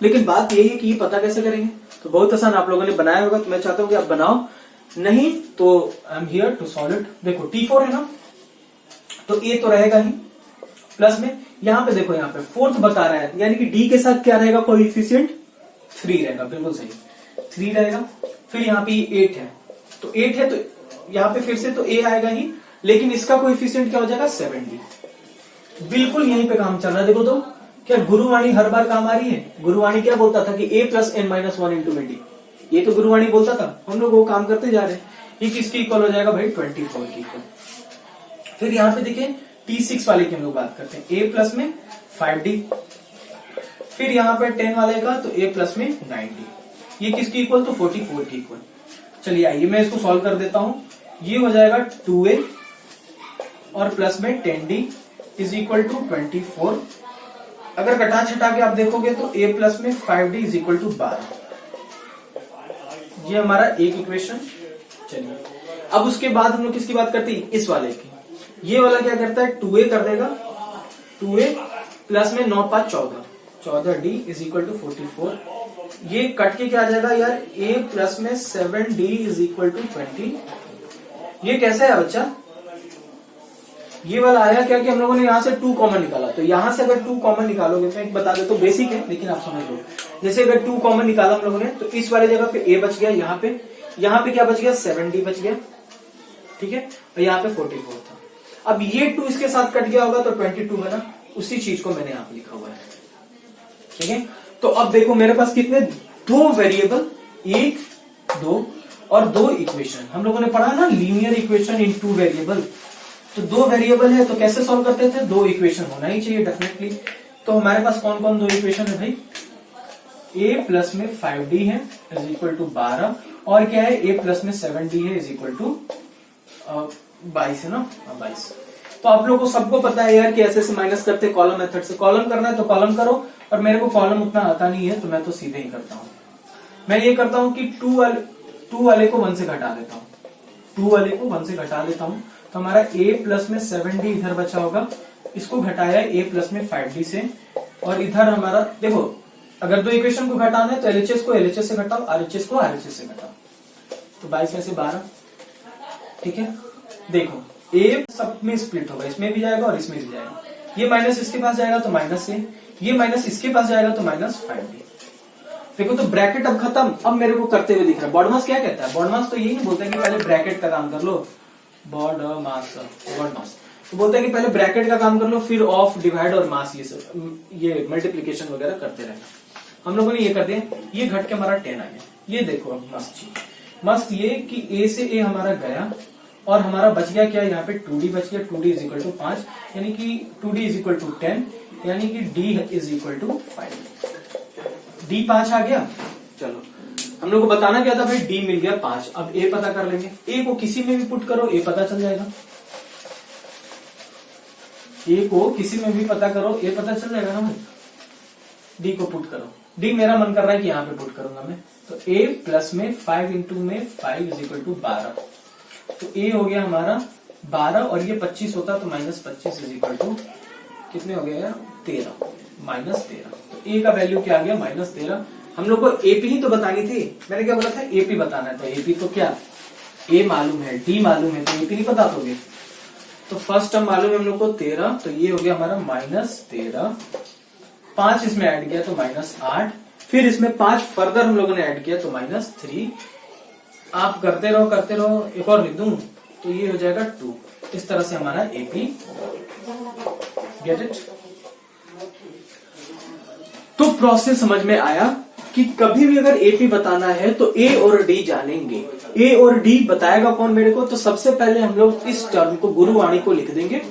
लेकिन बात यही है कि ये पता कैसे करेंगे, तो बहुत आसान, आप लोगों ने बनाया होगा, तो मैं चाहता हूं कि आप बनाओ, नहीं तो I am here to solve it. देखो T4 है ना, तो ए तो रहेगा ही प्लस में, यहां पे देखो, यहां पे 4th बता रहा है, यानी कि डी के साथ क्या रहेगा, कोएफिशिएंट 3 रहेगा, बिल्कुल सही 3 रहेगा। फिर यहाँ पे 8 है, तो 8 है तो यहाँ पे फिर से तो ए आएगा ही, लेकिन इसका कोएफिशिएंट क्या हो जाएगा, 7D। बिल्कुल यहीं पे काम चल रहा है। देखो तो क्या गुरुवाणी हर बार काम आ रही है। गुरुवाणी क्या बोलता था कि a + n-1 इंटू में डी, ये तो गुरुवाणी बोलता था, हम लोग वो काम करते जा रहे हैं। ये किसकी इक्वल हो जाएगा भाई, 24 की इक्वल। फिर यहाँ पे देखिए T6 वाले की हम लोग बात करते हैं, a प्लस में 5D। फिर यहाँ पे 10 वाले का तो a प्लस में 9D। ये किसकी इक्वल, तो 44 की इक्वल। चलिए आइए मैं इसको सॉल्व कर देता हूं। ये हो जाएगा 2a और प्लस में 10d इज इक्वल टू 24। अगर घटा छटा के आप देखोगे तो a प्लस में 5d इज इक्वल टू 12। ये हमारा एक इक्वेशन। चलिए अब उसके बाद हम लोग किसकी बात करते हैं, इस वाले की। ये वाला क्या करता है, 2a कर देगा, 2a प्लस में 9 5 14, 14d इज इक्वल टू 44। ये कट के क्या आ जाएगा यार, a प्लस में 7d इज इक्वल टू 20। ये कैसा है बच्चा, ये वाला आया क्या कि हम लोगों ने यहां से 2 कॉमन निकाला, तो यहां से अगर 2 कॉमन निकालोगे, मैं एक बता देता हूं, बेसिक है लेकिन आप समझ लो। जैसे अगर 2 कॉमन निकाला हम लोगों ने, तो इस वाले जगह पे a बच गया, यहाँ पे क्या बच गया, 7d बच गया, ठीक है, और यहाँ पे 44 था। अब ये 2 इसके साथ कट गया होगा तो 22 बना, उसी चीज को मैंने यहाँ पे लिखा हुआ है, ठीक है। तो अब देखो मेरे पास कितने, 2 वेरिएबल, 1 2 और 2 इक्वेशन। हम लोगों ने पढ़ा ना लीनियर इक्वेशन इन 2 वेरिएबल, तो 2 वेरिएबल है तो कैसे सॉल्व करते थे, 2 इक्वेशन होना ही चाहिए डेफिनेटली। तो हमारे पास कौन कौन 2 इक्वेशन है भाई, a प्लस में 5d है इज इक्वल टू 12, और क्या है a प्लस में 7d है इज इक्वल टू 22 है ना, 22। तो आप लोगों को सबको पता है यार कि ऐसे माइनस करते कॉलम मेथड से। कॉलम करना है तो कॉलम करो, और मेरे को कॉलम उतना आता नहीं है तो मैं तो सीधे ही करता हूं। मैं ये करता हूं कि 2 वाले को 1 से घटा देता हूं, 2 वाले को 1 से घटा देता हूं, तो हमारा a प्लस में 7d इधर बचा होगा, इसको घटाया a प्लस में 5d से, और इधर हमारा देखो अगर 2 इक्वेशन को घटाना है तो LHS को LHS से घटाओ, RHS को RHS से घटाओ, तो 22 में से 12, ठीक है। देखो a सब में स्प्लिट होगा, इसमें भी जाएगा और इसमें भी जाएगा, ये माइनस इसके पास जाएगा तो माइनस a, ये माइनस इसके पास जाएगा तो माइनस 5d। देखो तो ब्रैकेट अब खत्म, अब मेरे को करते हुए दिख रहा है। बॉडमास क्या कहता है, बॉडमास तो यही नहीं बोलता है कि पहले ब्रैकेट का काम कर लो, बॉडमास तो बोलता है कि पहले ब्रैकेट का काम कर लो, फिर ऑफ डिवाइड और मास ये मल्टीप्लीकेशन वगैरह करते रहना। हम लोगों ने ये कर दिया, ये घट के हमारा 10 आ गया। ये देखो मस्त चीज, मस्त ये कि a से a हमारा गया, और हमारा बच गया क्या, यहाँ पे 2d बच गया, 2d इज इक्वल टू 5, यानी कि 2d इज इक्वल टू 10, यानी कि d is equal to 5, d 5 आ गया। चलो हम लोग को बताना क्या था भाई, d मिल गया 5। अब a पता कर लेंगे, a को किसी में भी पुट करो a पता चल जाएगा, a को किसी में भी पता करो a पता चल जाएगा ना भाई। d को पुट करो, d मेरा मन कर रहा है कि यहाँ पे पुट करूंगा मैं, तो a प्लस में 5 इंटू में 5 इज इक्वल टू 12, तो a हो गया हमारा 12, और ये 25 होता तो माइनस 25 इज इक्वल टू कितने हो गए यार, 13, माइनस 13। तो a का वैल्यू क्या आ गया, माइनस 13। हम लोग को एपी ही तो बतानी थी, मैंने क्या बोला था, एपी बताना है, तो एपी तो क्या, a मालूम है, d मालूम है, तो एपी नहीं बता दोगे। तो फर्स्ट टर्म मालूम है हम लोग को 13, तो ये हो गया हमारा माइनस 13, 5 इसमें ऐड किया तो माइनस 8, फिर इसमें 5 फर्दर हम लोगों ने ऐड किया तो माइनस 3। आप करते रहो, एक और लिख दूं तो ये हो जाएगा 2। इस तरह से हमारा एपी, गेट इट। तो प्रोसेस समझ में आया कि कभी भी अगर एपी बताना है तो ए और डी जानेंगे। ए और डी बताएगा कौन मेरे को, तो सबसे पहले हम लोग इस टर्म को, गुरुवाणी को लिख देंगे।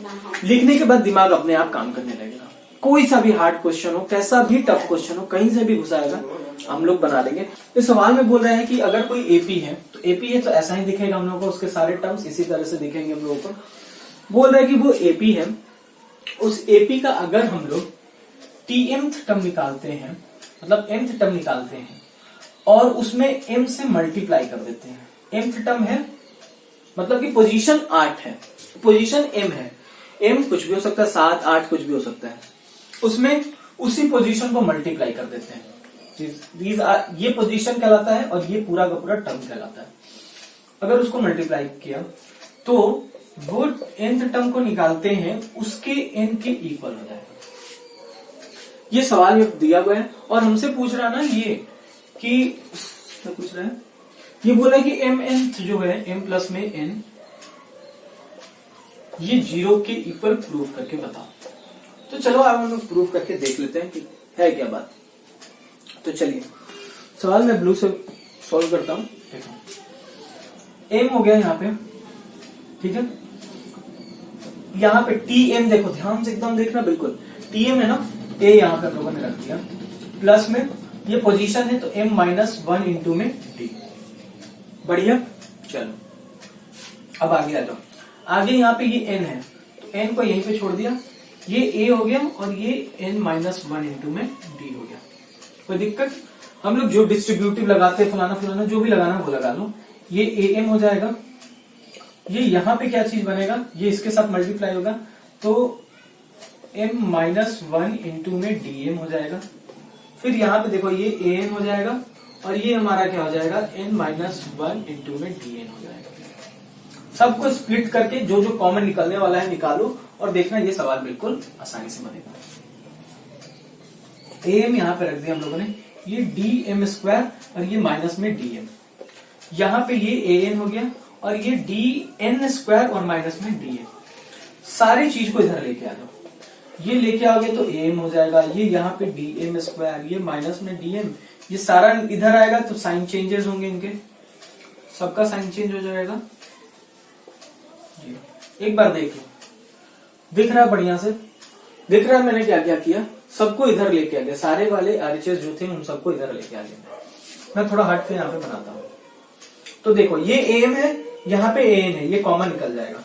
लिखने के बाद दिमाग अपने आप काम करने लगेगा। कोई सा भी हार्ड क्वेश्चन हो, कैसा भी टफ क्वेश्चन हो, कहीं से भी घुसाएगा, हम लोग बना लेंगे। इस सवाल में बोल रहे हैं कि अगर कोई एपी है, तो एपी है तो ऐसा ही दिखेगा हम लोगों को, उसके सारे टर्म्स इसी तरह से दिखेंगे हम लोगों को। बोल रहे हैं कि वो एपी है, उस एपी का अगर हम लोग टीएमथ टर्म निकालते हैं, मतलब एमथ टर्म निकालते हैं, और उसमें एम से मल्टीप्लाई कर देते हैं। एमथ टर्म है मतलब कि पोजीशन 8 है, पोजीशन एम है, एम कुछ भी हो सकता है, 7 8 कुछ भी हो सकता है, उसमें उसी पोजीशन को मल्टीप्लाई कर देते हैं। ये पोजीशन कहलाता है और ये पूरा का पूरा टर्म कहलाता है। अगर उसको मल्टीप्लाई किया तो वो nth टर्म को निकालते हैं, उसके n के इक्वल हो जाएगा। ये सवाल में दिया हुआ है और हमसे पूछ रहा है ना ये कि क्या पूछ रहा है, ये बोला कि m nth जो है m प्लस में n, ये 0 के इक्वल प्रूव करके बताओ। तो चलो अब हम लोग प्रूव करके देख लेते हैं कि है क्या बात। तो चलिए सवाल मैं ब्लू से सॉल्व करता हूं। देखो m हो गया यहाँ पे, ठीक है। यहाँ पे tm देखो, ध्यान से एकदम देखना, बिल्कुल tm है ना, a यहाँ पे हम लोगों ने रख दिया, प्लस में ये पोजीशन है, तो m माइनस 1 इंटू में d। बढ़िया, चलो अब आगे आ जाओ। आगे यहाँ पे ये n है, तो n को यहीं पे छोड़ दिया, ये a हो गया और ये n माइनस 1 इंटू में d हो गया। कोई दिक्कत? हम लोग जो डिस्ट्रीब्यूटिव लगाते हैं, फलाना फलाना जो भी लगाना वो लगा लो। ये am हो जाएगा, ये यहाँ पे क्या चीज बनेगा, ये इसके साथ मल्टीप्लाई होगा, तो m माइनस 1 इंटू में dm हो जाएगा। फिर यहाँ पे देखो ये an हो जाएगा और ये हमारा क्या हो जाएगा, n माइनस 1 इंटू में dn हो जाएगा। सबको स्प्लिट करके जो जो कॉमन निकलने वाला है निकालो और देखना ये सवाल बिल्कुल आसानी से बनेगा। am यहाँ पे रख दिया हम लोगों ने, ये dm स्क्वायर और ये माइनस में dm, यहाँ पे ये an हो गया और ये dn स्क्वायर और माइनस में dn। सारी चीज को इधर लेके आ जाओ, ये लेके आओगे तो am हो जाएगा, ये यहाँ पे dm स्क्वायर, ये माइनस में dm, ये सारा इधर आएगा तो साइन चेंजेस होंगे, इनके सबका साइन चेंज हो जाएगा। एक बार देख लो, दिख रहा है बढ़िया से, दिख रहा है मैंने क्या क्या किया, सबको इधर लेके आ गया, सारे वाले आरएचएस जो थे उन सबको इधर लेके आ गया। मैं थोड़ा हट के यहाँ पे बनाता हूँ, तो देखो ये एम है, यहाँ पे एन है, ये कॉमन निकल जाएगा,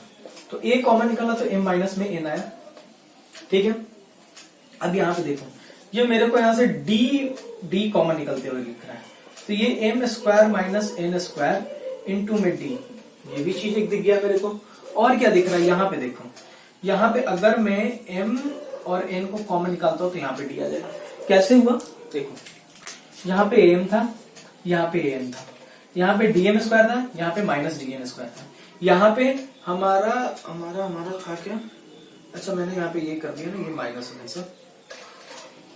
तो ए कॉमन निकला तो एम माइनस में एन आया, ठीक है। अब यहाँ पे देखो, ये मेरे को यहाँ से डी कॉमन निकलते हुए लिख रहा है, तो ये m square minus n square into में डी, ये भी चीज एक दिख गया मेरे को। और क्या दिख रहा है, यहाँ पे देखो, यहाँ पे अगर मैं m और n को कॉमन निकालता हूं तो यहाँ पे d आ जाएगा। कैसे हुआ देखो, यहाँ पे m था, यहाँ पे n था, यहाँ पे dm स्क्वायर था, यहाँ पे माइनस dn स्क्वायर था, यहाँ पे हमारा था क्या, अच्छा मैंने यहाँ पे ये कर दिया ना, ये माइनस है सर,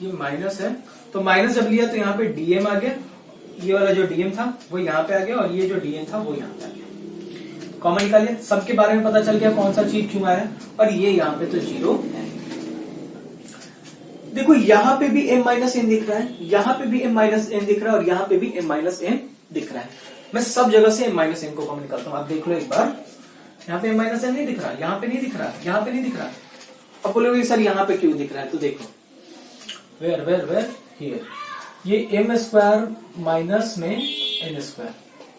ये माइनस है, तो माइनस जब लिया तो यहाँ पे dm आ गया, ये वाला जो dm था वो यहाँ पे आ गया और ये जो dn था वो यहाँ पे आ गया। कॉमन निकालिए, सबके बारे में पता चल गया कौन सा चीज क्यों आया, और ये यहाँ पे तो 0 है। देखो यहाँ पे भी m माइनस एन दिख रहा है, यहाँ पे भी m माइनस एन दिख रहा है और यहाँ पे भी m माइनस एन दिख रहा है। मैं सब जगह से m माइनस एन को कॉमन निकालता हूँ, आप देख लो एक बार, यहाँ पे m माइनस एन नहीं दिख रहा, यहाँ पे नहीं दिख रहा, यहाँ पे नहीं दिख रहा। अब बोलोगे सर यहाँ पे क्यों दिख रहा है, तो देखो वेर हियर, ये m स्क्वायर माइनस में n स्क्वायर,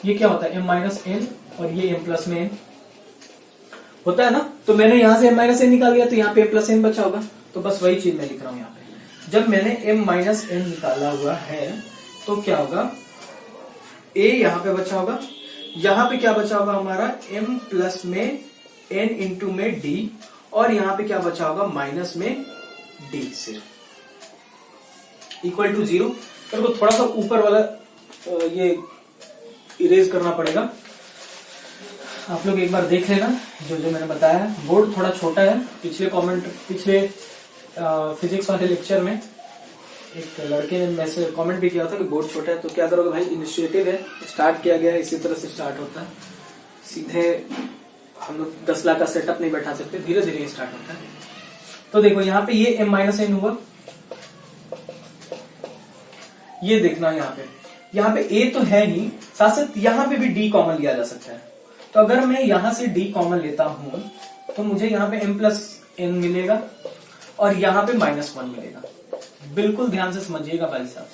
ये क्या होता है m माइनस एन और ये m प्लस में n होता है ना, तो मैंने यहाँ से m माइनस एन निकाल दिया तो यहाँ पे m प्लस एन बचा होगा, तो बस वही चीज मैं लिख रहा हूँ यहाँ पे। जब मैंने m माइनस एन निकाला हुआ है तो क्या होगा, a यहाँ पे बचा होगा, यहाँ पे क्या बचा होगा हमारा m प्लस में n इंटू में d, और यहाँ पे क्या बचा होगा माइनस में d, सिर्फ इक्वल टू 0। मेरे को थोड़ा सा ऊपर वाला ये इरेज करना पड़ेगा, आप लोग एक बार देख लेना जो जो मैंने बताया है। बोर्ड थोड़ा छोटा है, पिछले फिजिक्स वाले लेक्चर में एक लड़के ने मैसेज कमेंट भी किया था कि बोर्ड छोटा है, तो क्या करोगे भाई, इनिशिएटिव है, स्टार्ट किया गया है, इसी तरह से स्टार्ट होता है, सीधे हम लोग 10 लाख का सेटअप नहीं बैठा सकते, धीरे धीरे स्टार्ट होता है। तो देखो यहाँ पे ये m माइनस एन हुआ, ये देखना यहाँ पे a तो है ही, साथ साथ यहाँ पे भी d कॉमन लिया जा सकता है, तो अगर मैं यहाँ से d कॉमन लेता हूं तो मुझे यहाँ पे m प्लस एन मिलेगा और यहाँ पे माइनस 1 मिलेगा। बिल्कुल ध्यान से समझिएगा भाई साहब,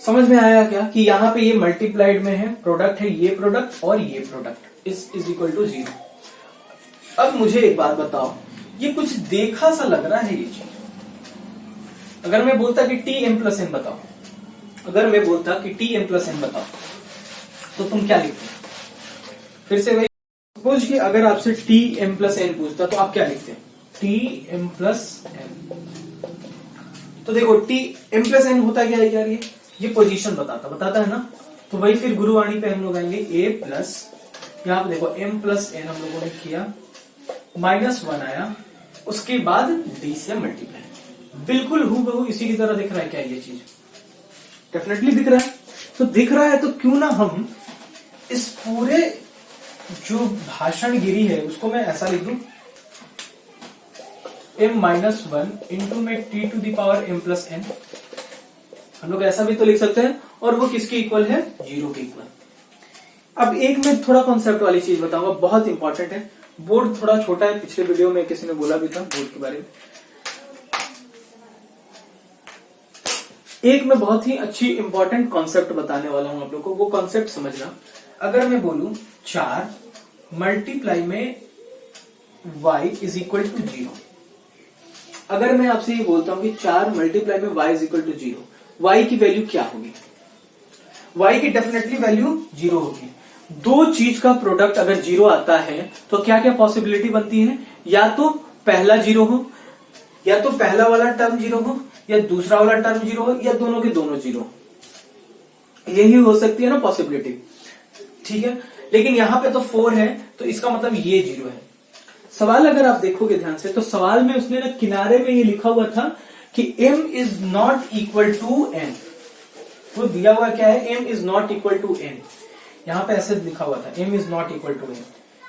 समझ में आया क्या कि यहाँ पे ये मल्टीप्लाइड में है, प्रोडक्ट है, ये प्रोडक्ट और ये प्रोडक्ट इज इक्वल टू 0। अब मुझे एक बात बताओ, ये कुछ देखा सा लग रहा है ये चीज, अगर मैं बोलता कि टी एम प्लस एन बताओ, अगर मैं बोलता कि टी एम प्लस एन बताओ, तो तुम क्या लिखते? फिर से वही, सपोज कि अगर आपसे टी एम प्लस एन पूछता तो आप क्या लिखते? T m plus n. तो देखो टी एम प्लस एन होता क्या है यार, ये पोजीशन बताता है ना, तो वही फिर गुरुवाणी पे हम लोग आएंगे ए प्लस, यहाँ पे देखो एम प्लस एन हम लोगों ने किया, माइनस 1 आया, उसके बाद डी से मल्टीप्लाई, बिल्कुल हूबहू इसी की तरह दिख रहा है क्या ये चीज? डेफिनेटली दिख रहा है। तो दिख रहा है तो क्यों ना हम इस पूरे जो भाषण गिरी है उसको मैं ऐसा लिख दूं, m माइनस 1 इंटू में t to the power m plus n, हम लोग ऐसा भी तो लिख सकते हैं, और वो किसके इक्वल है? 0 के इक्वल। अब एक मैं थोड़ा कॉन्सेप्ट वाली चीज बताऊंगा, बहुत इंपॉर्टेंट है, बोर्ड थोड़ा छोटा है, पिछले वीडियो में किसी ने बोला भी था बोर्ड के बारे में। एक मैं बहुत ही अच्छी इंपॉर्टेंट कॉन्सेप्ट बताने वाला हूं आप लोग को, वो कॉन्सेप्ट समझना। अगर मैं बोलूं 4 मल्टीप्लाई में y इज इक्वल टू 0, अगर मैं आपसे ये बोलता हूं कि 4 मल्टीप्लाई में y is equal to 0, y की वैल्यू क्या होगी? y की डेफिनेटली वैल्यू 0 होगी। दो चीज का प्रोडक्ट अगर 0 आता है तो क्या क्या पॉसिबिलिटी बनती है? या तो पहला 0 हो, या तो पहला वाला टर्म 0 हो, या दूसरा वाला टर्म 0 हो, या दोनों के दोनों 0। यही हो सकती है ना पॉसिबिलिटी, ठीक है। लेकिन यहां पे तो 4 है, तो इसका मतलब ये 0 है। सवाल अगर आप देखोगे ध्यान से, तो सवाल में उसने ना किनारे में ये लिखा हुआ था कि m is not equal to n। वो दिया हुआ क्या है? m is not equal to n। यहां पे ऐसे लिखा हुआ था m is not equal to n।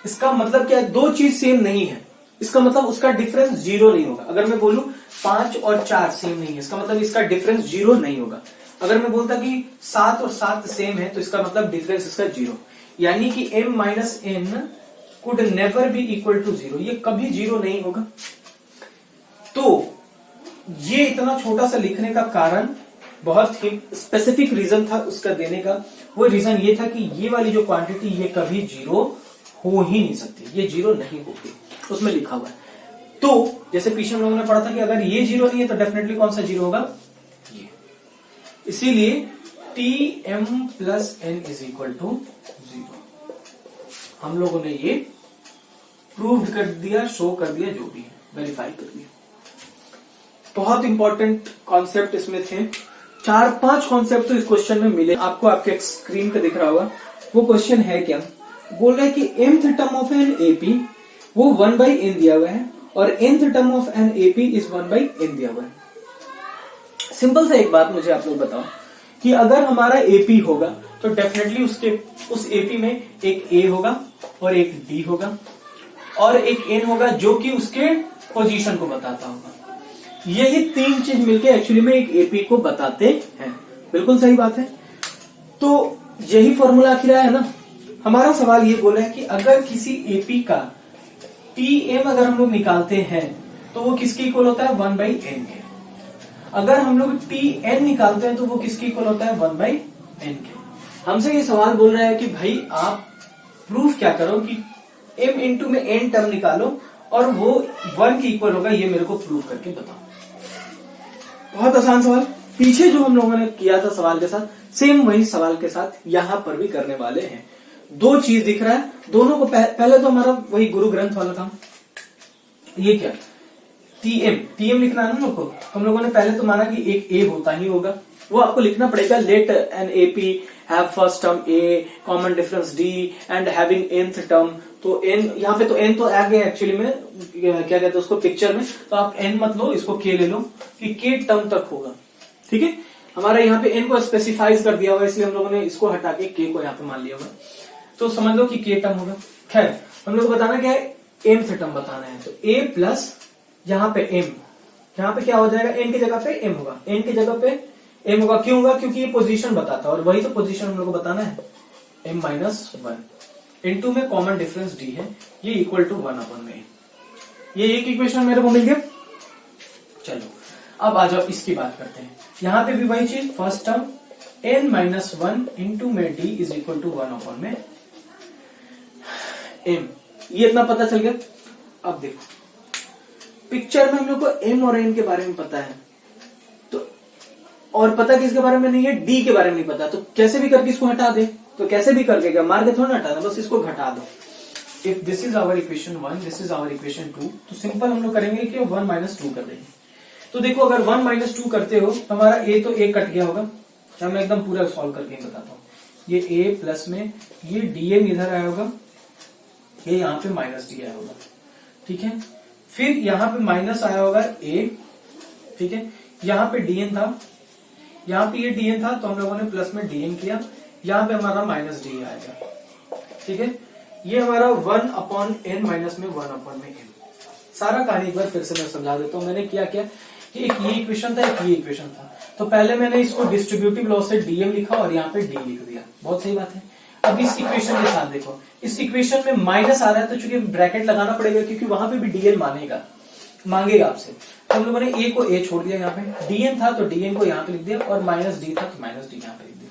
इसका मतलब क्या है? दो चीज सेम नहीं है, इसका मतलब उसका डिफरेंस 0 नहीं होगा। अगर मैं बोलूं 5 और 4 सेम नहीं है, इसका मतलब इसका डिफरेंस 0 नहीं होगा। अगर मैं बोलता कि 7 और 7 सेम है, तो इसका मतलब डिफरेंस इसका 0। यानी कि m minus n could never be equal to 0, ये कभी 0 नहीं होगा। तो ये इतना छोटा सा लिखने का कारण बहुत ही स्पेसिफिक रीजन था उसका देने का। वो रीजन ये था कि ये वाली जो क्वांटिटी ये कभी 0 हो ही नहीं सकती, ये 0 नहीं होगी, उसमें लिखा हुआ है। तो जैसे पीछे हम लोगों ने पढ़ा था कि अगर ये 0 नहीं है तो डेफिनेटली कौन सा 0 होगा? ये। इसीलिए Tm plus n is equal to 0। हम लोगों ने ये प्रूव कर दिया, शो कर दिया, जो भी है वेरीफाई कर दिया। बहुत इंपॉर्टेंट कॉन्सेप्ट इसमें थे, 4-5 कॉन्सेप्ट तो इस क्वेश्चन में मिले आपको, आपके स्क्रीन पे दिख रहा होगा। वो क्वेश्चन है क्या? बोल रहा है कि mth term of an AP वो 1/n दिया हुआ है और nth term of an AP is 1/n दिया हुआ है। सिंपल सा एक बात मुझे आप लोग बताओ कि अगर हमारा AP होगा तो डेफिनेटली उस AP में एक A होगा और एक D होगा और एक N होगा जो कि उसके पोजीशन को बताता होगा। यही 3 चीज मिलके एक्चुअली में एक AP को बताते हैं। बिल्कुल सही बात है। तो यही फॉर्मूला आखिर है ना। हमारा सवाल ये बोला है कि अगर किसी AP का Tm अगर हम लोग निकालते हैं तो वो किसके इक्वल होता है? 1/n के। अगर हम लोग Tn निकालते हैं तो वो किसके इक्वल होता है? 1/n के। हमसे ये सवाल बोल रहा है कि भाई आप प्रूफ क्या करो कि m इंटू में n टर्म निकालो और वो 1 के इक्वल होगा, ये मेरे को प्रूफ करके बताओ। बहुत आसान सवाल। पीछे जो हम लोगों ने किया था सवाल के साथ, सेम वही सवाल के साथ यहां पर भी करने वाले हैं। दो चीज दिख रहा है, दोनों को पहले तो हमारा वही गुरु ग्रंथ वाला था। ये क्या? टीएम लिखना है ना लोग को। हम लोगों ने पहले तो माना कि एक ए होता ही होगा, वो आपको लिखना पड़ेगा। Let an AP have first term a, common difference d and having nth term. तो n यहाँ पे तो n तो आ गया एक्चुअली में, क्या कहते हैं उसको पिक्चर में, तो आप n मत लो, इसको k ले लो कि k टर्म तक होगा। ठीक है, हमारा यहाँ पे n को स्पेसिफाइज कर दिया हुआ, इसलिए हम लोगों ने इसको हटा के k को यहाँ पे मान लिया हुआ। तो समझ लो कि k टर्म होगा। खैर हम लोग को बताना क्या है? nth टर्म बताना है। तो a प्लस यहाँ पे m, यहाँ पे क्या हो जाएगा? n की जगह पे m होगा, n की जगह पे m होगा। क्यों होगा? क्योंकि ये पोजीशन बताता है और वही तो पोजीशन हम लोग को बताना है। m माइनस 1 इंटू में कॉमन डिफरेंस d है, ये इक्वल टू 1/n। ये एक इक्वेशन मेरे को मिल गया। चलो अब आ जाओ इसकी बात करते हैं। यहाँ पे भी वही चीज, first term n minus 1 into में d is equal to 1/m। ये इतना पता चल गया। अब देखो पिक्चर में हम लोग को m और n के बारे में पता है, तो और पता किसके बारे में नहीं है? d के बारे में नहीं पता। तो कैसे भी करके इसको हटा दे, तो कैसे भी करके क्या मार के थोड़ा ना हटाना, बस इसको घटा दो। If this is our equation 1, this is our equation 2, तो सिंपल हम लोग करेंगे कि 1 माइनस 2 कर देंगे। तो देखो अगर 1 माइनस 2 करते हो तो हमारा a तो a कट गया होगा। चलो मैं एकदम पूरा सॉल्व करके बताता हूँ। ये a प्लस में ये dm इधर आया होगा, ये यहाँ पे माइनस डी आया होगा। ठीक है, फिर यहाँ पे माइनस आया होगा a। ठीक है, यहाँ पे dn था, यहाँ पे ये dn था तो हम लोगों ने प्लस में dn किया, यहाँ पे हमारा माइनस डी आएगा। ठीक है, ये हमारा 1/n माइनस में 1/n। सारा कहानी एक बार फिर से मैं समझा देता हूँ। मैंने किया क्या कि एक ये इक्वेशन था, एक ये इक्वेशन था। तो पहले मैंने इसको डिस्ट्रीब्यूटिव लॉ से dm लिखा और यहाँ पे d लिख दिया। बहुत सही बात है। अब इस इक्वेशन के साथ देखो, इस इक्वेशन में माइनस आ रहा है तो चूंकि ब्रैकेट लगाना पड़ेगा क्योंकि वहां पे भी dn मानेगा। मांगेगा आपसे। तो हम लोगों ने ए को ए छोड़ दिया, यहाँ पे dn था तो dn को यहाँ पे लिख दिया, और माइनस डी था तो माइनस डी यहाँ पे लिख दिया।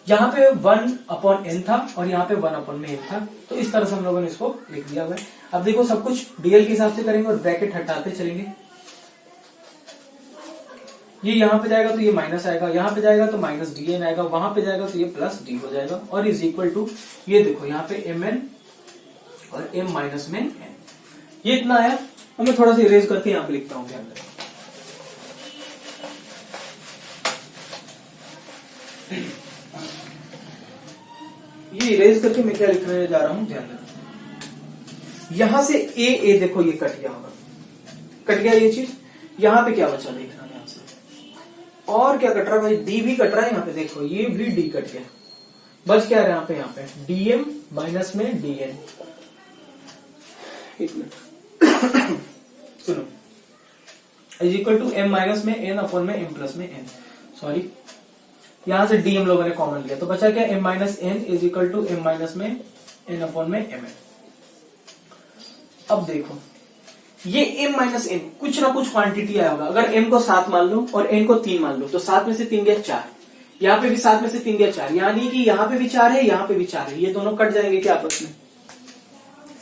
यहाँ पे 1/n था और यहाँ पे 1/n था, तो इस तरह से हम लोगों ने इसको लिख दिया हुआ है। अब देखो सब कुछ डीएल के हिसाब से करेंगे और ब्रैकेट हटाते चलेंगे। ये यहाँ पे जाएगा तो ये माइनस आएगा, यहाँ पे जाएगा तो माइनस dn आएगा, वहां पे जाएगा तो ये प्लस डी हो जाएगा, और इज इक्वल टू ये देखो यहाँ पे mn और m माइनस में n, ये इतना आया। अब मैं थोड़ा सा इरेज करके यहाँ पे लिखता हूँ ध्यान रखना। ये इरेज करके मैं क्या लिखने जा रहा हूं ध्यान रखना। यहां से ए देखो ये कट गया होगा, कट गया ये चीज। यहां पे क्या बचा देखना ध्यान से, और क्या कट रहा है भाई, डी भी कट रहा है यहाँ पे, देखो ये भी डी कट गया, बच क्या रहा है यहाँ पे डीएम माइनस में डीएन। एक मिनट सुनो, is equal to m minus में एन अपॉन में एम प्लस में एन, सॉरी यहां से डी हम लोगों ने कॉमन लिया, तो बचा क्या m minus n is equal to m minus में n अपॉन में mn। अब देखो ये m माइनस n कुछ ना कुछ क्वांटिटी आया होगा। अगर m को 7 मान लो और n को 3 मान लो, तो 7 में से 3 गया 4, यहाँ पे भी 7 में से 3 गया 4, यानी कि यहाँ पे भी 4 है, यहाँ पे भी 4 है, ये दोनों कट जाएंगे क्या आपस में।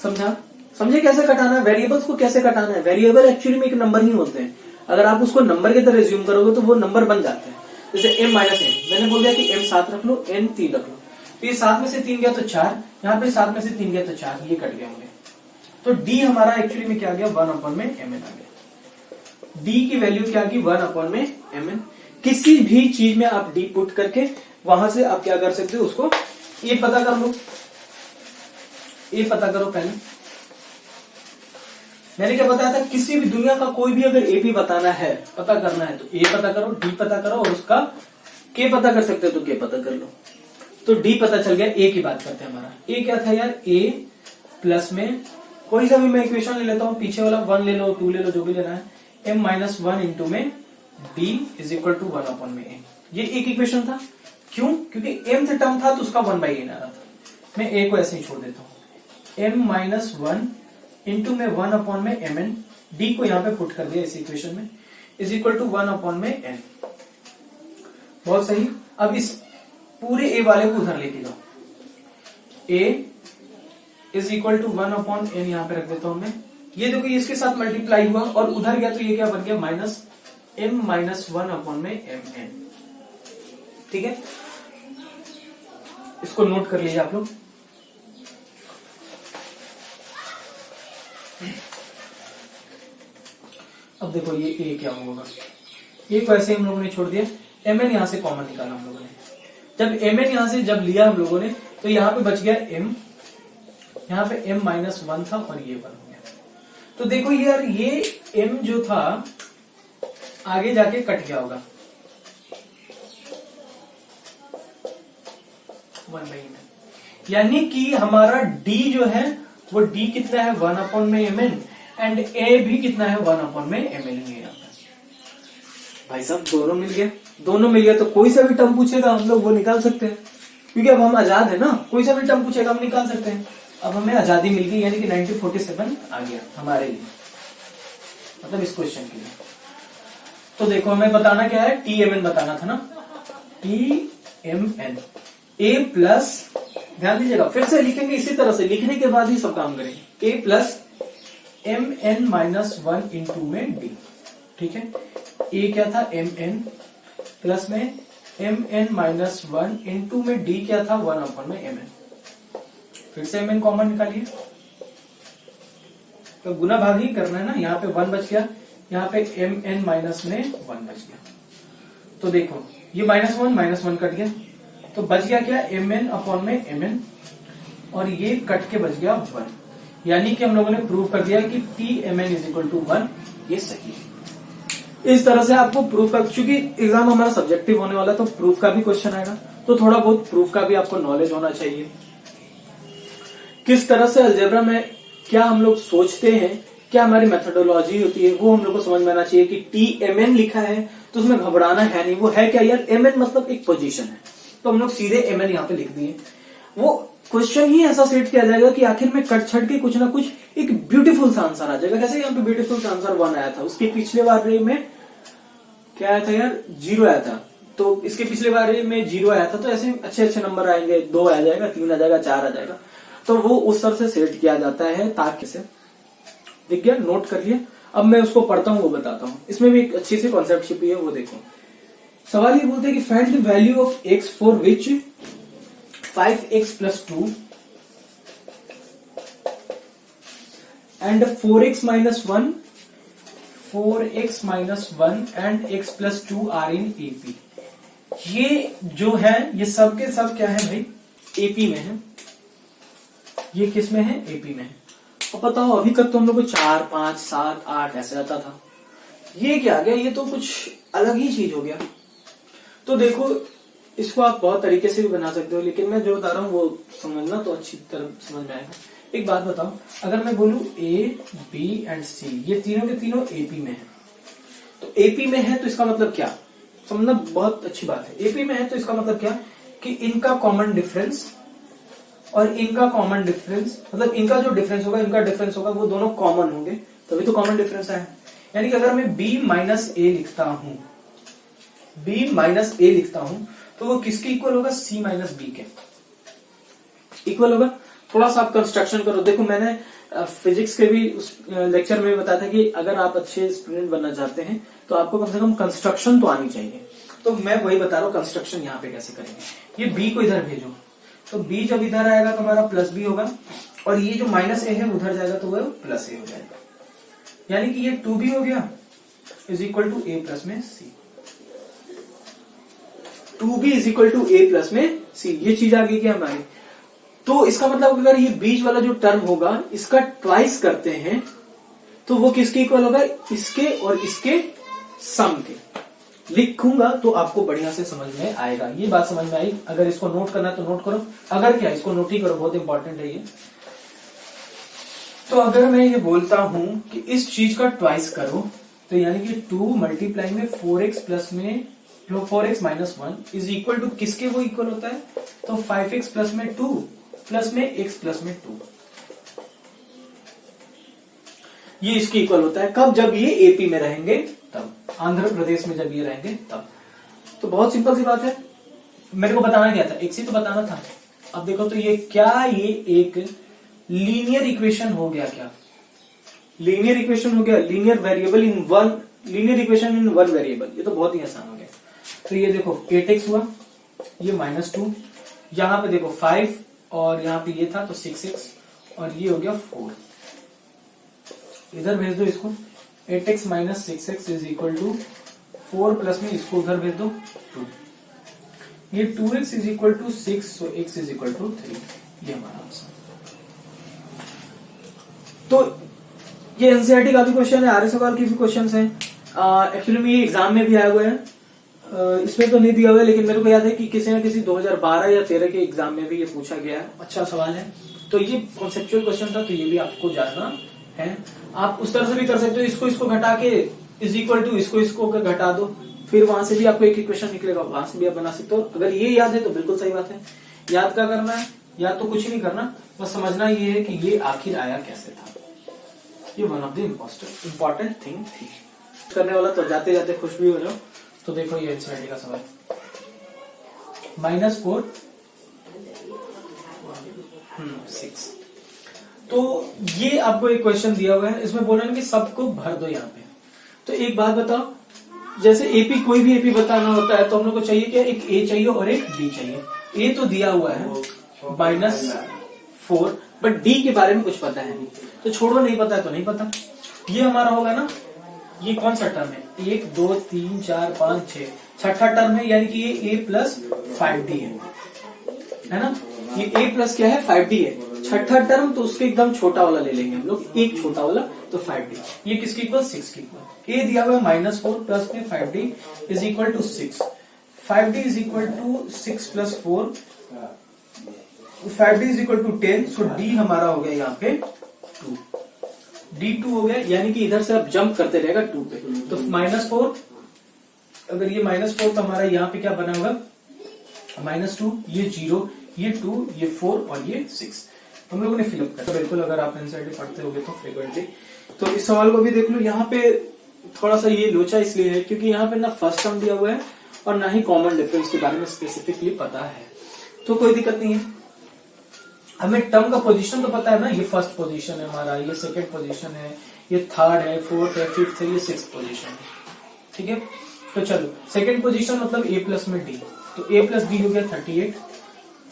समझा? समझे कैसे कटाना है, वेरिएबल्स को कैसे कटाना है। वेरिएबल एक्चुअली में एक नंबर ही होते हैं, अगर आप उसको नंबर की तरह रिज्यूम करोगे तो वो नंबर बन जाते हैं। जैसे m माइनस एन, मैंने बोल दिया कि m 7 रख लो, n 3 रख लो, तो ये 7 में से 3 गया तो 4, यहाँ पे 7 में से 3 गया तो 4, ये कट गया होंगे। तो d हमारा एक्चुअली में क्या आ गया 1/में mn आ गया। d की वैल्यू क्या आ गई 1/में mn। किसी भी चीज में आप d पुट करके वहां से आप क्या कर सकते हो, उसको ये पता कर लो, ये पता करो पहले। मैंने क्या बताया था, किसी भी दुनिया का कोई भी अगर ए पी बताना है, पता करना है, तो ए पता करो, डी पता करो, और उसका के पता कर सकते हो तो के पता कर लो। तो डी पता चल गया, ए की बात करते हैं। हमारा ए क्या था यार, ए प्लस में कोई सा भी मैं इक्वेशन ले लेता हूं, पीछे वाला 1 ले लो, 2 ले लो, जो भी लेना है, m माइनस 1 इंटू में d is equal to 1/n में ए। ये एक इक्वेशन था, क्यों, क्योंकि m से टर्म था तो उसका 1/n आ रहा था। मैं ए को ऐसे ही छोड़ देता हूं, m माइनस 1 इंटू में 1/n में mn, डी को यहाँ पे पुट कर दिया इस इक्वेशन में, इज इक्वल टू 1/n में n। बहुत सही। अब इस पूरे a वाले को उधर लेके जाओ, a is equal to 1/n यहाँ पे रख देता हूं मैं। ये देखो इसके साथ मल्टीप्लाई हुआ और उधर गया तो ये क्या बन गया माइनस m माइनस 1/n में mn। ठीक है, इसको नोट कर लीजिए आप लोग। अब देखो ये ए क्या होगा, ए को ऐसे हम लोगों ने छोड़ दिया, mn यहां से कॉमन निकाला हम लोगों ने। जब mn यहां से जब लिया हम लोगों ने, तो यहां पे बच गया m, यहां पे m माइनस 1 था और ये 1 हो गया। तो देखो यार ये m जो था आगे जाके कट गया होगा 1/n, यानी कि हमारा d जो है वो d कितना है 1/n में mn, एंड a भी कितना है 1/n में mn है। यहाँ पे भाई साहब दोनों मिल गए, दोनों मिल गया तो कोई सा भी टर्म पूछेगा हम लोग वो निकाल सकते हैं, क्योंकि अब हम आजाद है ना, कोई सा भी टर्म पूछेगा हम निकाल सकते हैं। अब हमें आजादी मिल गई, यानी कि 1947 आ गया हमारे लिए, मतलब इस क्वेश्चन के लिए। तो देखो हमें बताना क्या है, TMN बताना था ना, TMN a प्लस, ध्यान दीजिएगा फिर से लिखेंगे इसी तरह से, लिखने के बाद ही सब काम करेंगे, a plus mn minus 1 into में d। ठीक है, a क्या था mn प्लस में mn माइनस 1 इंटू में d क्या था 1/n में mn। फिर से mn कॉमन निकालिए, तो गुना भाग ही करना है ना, यहाँ पे 1 बच गया, यहाँ पे mn माइनस में 1 बच गया। तो देखो ये माइनस वन कट गया, तो बच गया क्या mn/में mn, और ये कट के बच गया 1, यानी कि हम लोगों ने प्रूव कर दिया कि TMN इज इक्वल टू 1, ये सही है। इस तरह से आपको प्रूफ का, क्योंकि एग्जाम हमारा सब्जेक्टिव होने वाला है तो प्रूफ का भी क्वेश्चन आएगा, तो थोड़ा बहुत प्रूफ का भी आपको नॉलेज होना चाहिए। किस तरह से अलजेब्रा में क्या हम लोग सोचते हैं, क्या हमारी मेथोडोलॉजी होती है, वो हम लोग को समझ में आना चाहिए। कि TMN लिखा है तो उसमें घबराना है नहीं, वो है क्या यार, mn मतलब एक पोजीशन है, तो हम लोग सीधे mn यहाँ पे लिख दिए। वो क्वेश्चन ही ऐसा सेट किया जाएगा कि आखिर में कट छट के कुछ ना कुछ एक ब्यूटीफुल सा आंसर आ जाएगा। जैसे यहाँ पे ब्यूटीफुल सा आंसर 1 आया था, उसके पिछले बार में क्या आया था यार, 0 आया था, तो इसके पिछले बार में 0 आया था, तो ऐसे अच्छे अच्छे नंबर आएंगे, 2 आ जाएगा, 3 आ जाएगा, 4 आ जाएगा, तो वो उस तरह से सेट किया जाता है ताकि से दिख गया, नोट कर लिया। अब मैं उसको पढ़ता हूँ, वो बताता हूँ। इसमें भी एक अच्छी सी कॉन्सेप्ट छिपी है, वो देखो। सवाल ये बोलते हैं कि find the value of x for which 5x + 2 and 4x - 1 and x + 2 are in AP। ये जो है ये सब के सब क्या है भाई, AP में है। ये किस में है, AP में है। और पता हो अभी तक तो हम लोग को 4, 5, 7, 8 ऐसे आता था, ये क्या आ गया, ये तो कुछ अलग ही चीज हो गया। तो देखो इसको आप बहुत तरीके से भी बना सकते हो, लेकिन मैं जो बता रहा हूँ वो समझना तो अच्छी तरह समझ में आएगा। एक बात बताओ, अगर मैं बोलूं A, B एंड C, ये तीनों के तीनों AP में है, तो AP में है तो इसका मतलब क्या, समझना बहुत अच्छी बात है। AP में है तो इसका मतलब क्या कि इनका कॉमन डिफरेंस और इनका कॉमन डिफरेंस, मतलब इनका जो डिफरेंस होगा, इनका डिफरेंस होगा, वो दोनों कॉमन होंगे, तभी तो कॉमन डिफरेंस है। यानी कि अगर मैं B - A लिखता हूं, B - A लिखता हूं, तो वो किसके इक्वल होगा, C - B के इक्वल होगा। थोड़ा सा आप कंस्ट्रक्शन करो। देखो मैंने फिजिक्स के भी उस लेक्चर में बताया था कि अगर आप अच्छे स्टूडेंट बनना चाहते हैं तो आपको कम से कम कंस्ट्रक्शन तो आनी चाहिए। तो मैं वही बता रहा हूँ कंस्ट्रक्शन यहाँ पे कैसे करेंगे। ये B को इधर भेजो, तो B जब इधर आएगा तो हमारा +B होगा, और ये जो -A है उधर जाएगा तो वह +A हो जाएगा। यानी कि ये 2B हो गया is equal to A plus में C। 2B is equal to A plus में C, ये चीज आ गई क्या हमारी। तो इसका मतलब अगर ये बीच वाला जो टर्म होगा इसका ट्वाइस करते हैं तो वो किसके इक्वल होगा, इसके और इसके सम के। लिखूंगा तो आपको बढ़िया से समझ में आएगा। ये बात समझ में आई। अगर इसको नोट करना है तो नोट करो, अगर क्या इसको नोट ही करो, बहुत इंपॉर्टेंट है ये। तो अगर मैं ये बोलता हूं कि इस चीज का ट्वाइस करो, तो यानी कि 2 मल्टीप्लाई में 4x प्लस में 4x - 1 इज इक्वल टू किसके वो इक्वल होता है, तो 5x प्लस में 2 प्लस में x प्लस में 2, ये इसके इक्वल होता है। कब, जब ये AP में रहेंगे तब, आंध्र प्रदेश में जब ये रहेंगे तब। तो बहुत सिंपल सी बात है। मेरे को बताना क्या था, एक ही तो बताना था। अब देखो तो ये क्या, ये एक लीनियर इक्वेशन हो गया। क्या लीनियर इक्वेशन हो गया, linear variable in one, linear equation in one variable. ये तो बहुत ही आसान हो गया। तो ये देखो 8x हुआ, ये -2, यहां पे देखो 5 और यहां पे ये था तो 6x, और ये हो गया 4। इधर भेज दो इसको, 8x - 6x is equal to 4 plus में इसको उधर भेज दो 2। ये 2x is equal to 6, so x is equal to 3। ये हमारा आंसर। तो ये एनसीईआरटी का भी क्वेश्चन है, आर्य सवाल की भी क्वेश्चन है। एक्चुअली में ये एग्जाम में भी आए हुए हैं, इसमें तो नहीं दिया हुआ है, लेकिन मेरे को याद है कि किसी न किसी 2012 या 13 के एग्जाम में भी ये पूछा गया है। अच्छा सवाल है। तो ये कॉन्सेप्चुअल क्वेश्चन था, तो ये भी आपको जानना है। आप उस तरह से भी कर सकते हो, इसको घटा के इज इक्वल टू इसको घटा दो, फिर वहां से भी आपको एक इक्वेशन निकलेगा, वहां से भी आप बना सकते हो। अगर ये याद है तो बिल्कुल सही बात है। याद क्या करना है, याद तो कुछ नहीं करना, बस समझना ये है कि ये आखिर आया कैसे था। ये one of the important thing थी करने वाला। तो जाते जाते खुश भी हो जाओ। तो देखो ये एनसीईआरटी का सवाल, -4 6। तो ये आपको एक क्वेश्चन दिया हुआ है, इसमें बोला कि सबको भर दो यहाँ पे। तो एक बात बताओ, जैसे AP, कोई भी AP बताना होता है तो हम लोग को चाहिए क्या, एक A चाहिए और एक D चाहिए। A तो दिया हुआ है -4, बट D के बारे में कुछ पता है नहीं, तो छोड़ो, नहीं पता है तो नहीं पता। ये हमारा होगा ना, ये कौन सा टर्म है, 1 2 3 4 5 6, छठा टर्म है, यानी कि ये A प्लस 5D है ना। ये A प्लस क्या है, 5D है। छठा टर्म तो उसके एकदम छोटा वाला ले लेंगे हम लोग, एक छोटा वाला, तो 5D। ये किसके इक्वल, 6 के इक्वल। A दिया हुआ है -4 प्लस में 5D is equal to 6। 5D is equal to 6 plus 4, 5D is equal to 10। So D हमारा हो गया यहाँ पे 2, D2 हो गया। यानी कि इधर से आप जंप करते रहेगा 2 पे। तो -4, अगर ये -4 तो हमारा यहाँ पे क्या बना होगा, -2, ये 0, ये 2, ये 4 और ये 6 हम लोगों ने फिलअप कर। तो बिल्कुल अगर आप एनसीईआरटी पढ़ते होगे तो फ्रीक्वेंटली, तो इस सवाल को भी देख लो। यहाँ पे थोड़ा सा ये लोचा इसलिए है क्योंकि यहाँ पे ना फर्स्ट टर्म दिया हुआ है और ना ही कॉमन डिफरेंस के बारे में स्पेसिफिकली पता है, तो कोई दिक्कत नहीं है। हमें टर्म का पोजीशन तो पता है ना, ये फर्स्ट पोजीशन है हमारा, ये सेकंड पोजीशन है, ये थर्ड है, फोर्थ है, फिफ्थ है, ये सिक्स पोजीशन है। ठीक है, तो चलो सेकंड पोजीशन मतलब a प्लस में d, तो a प्लस डी हो गया 38।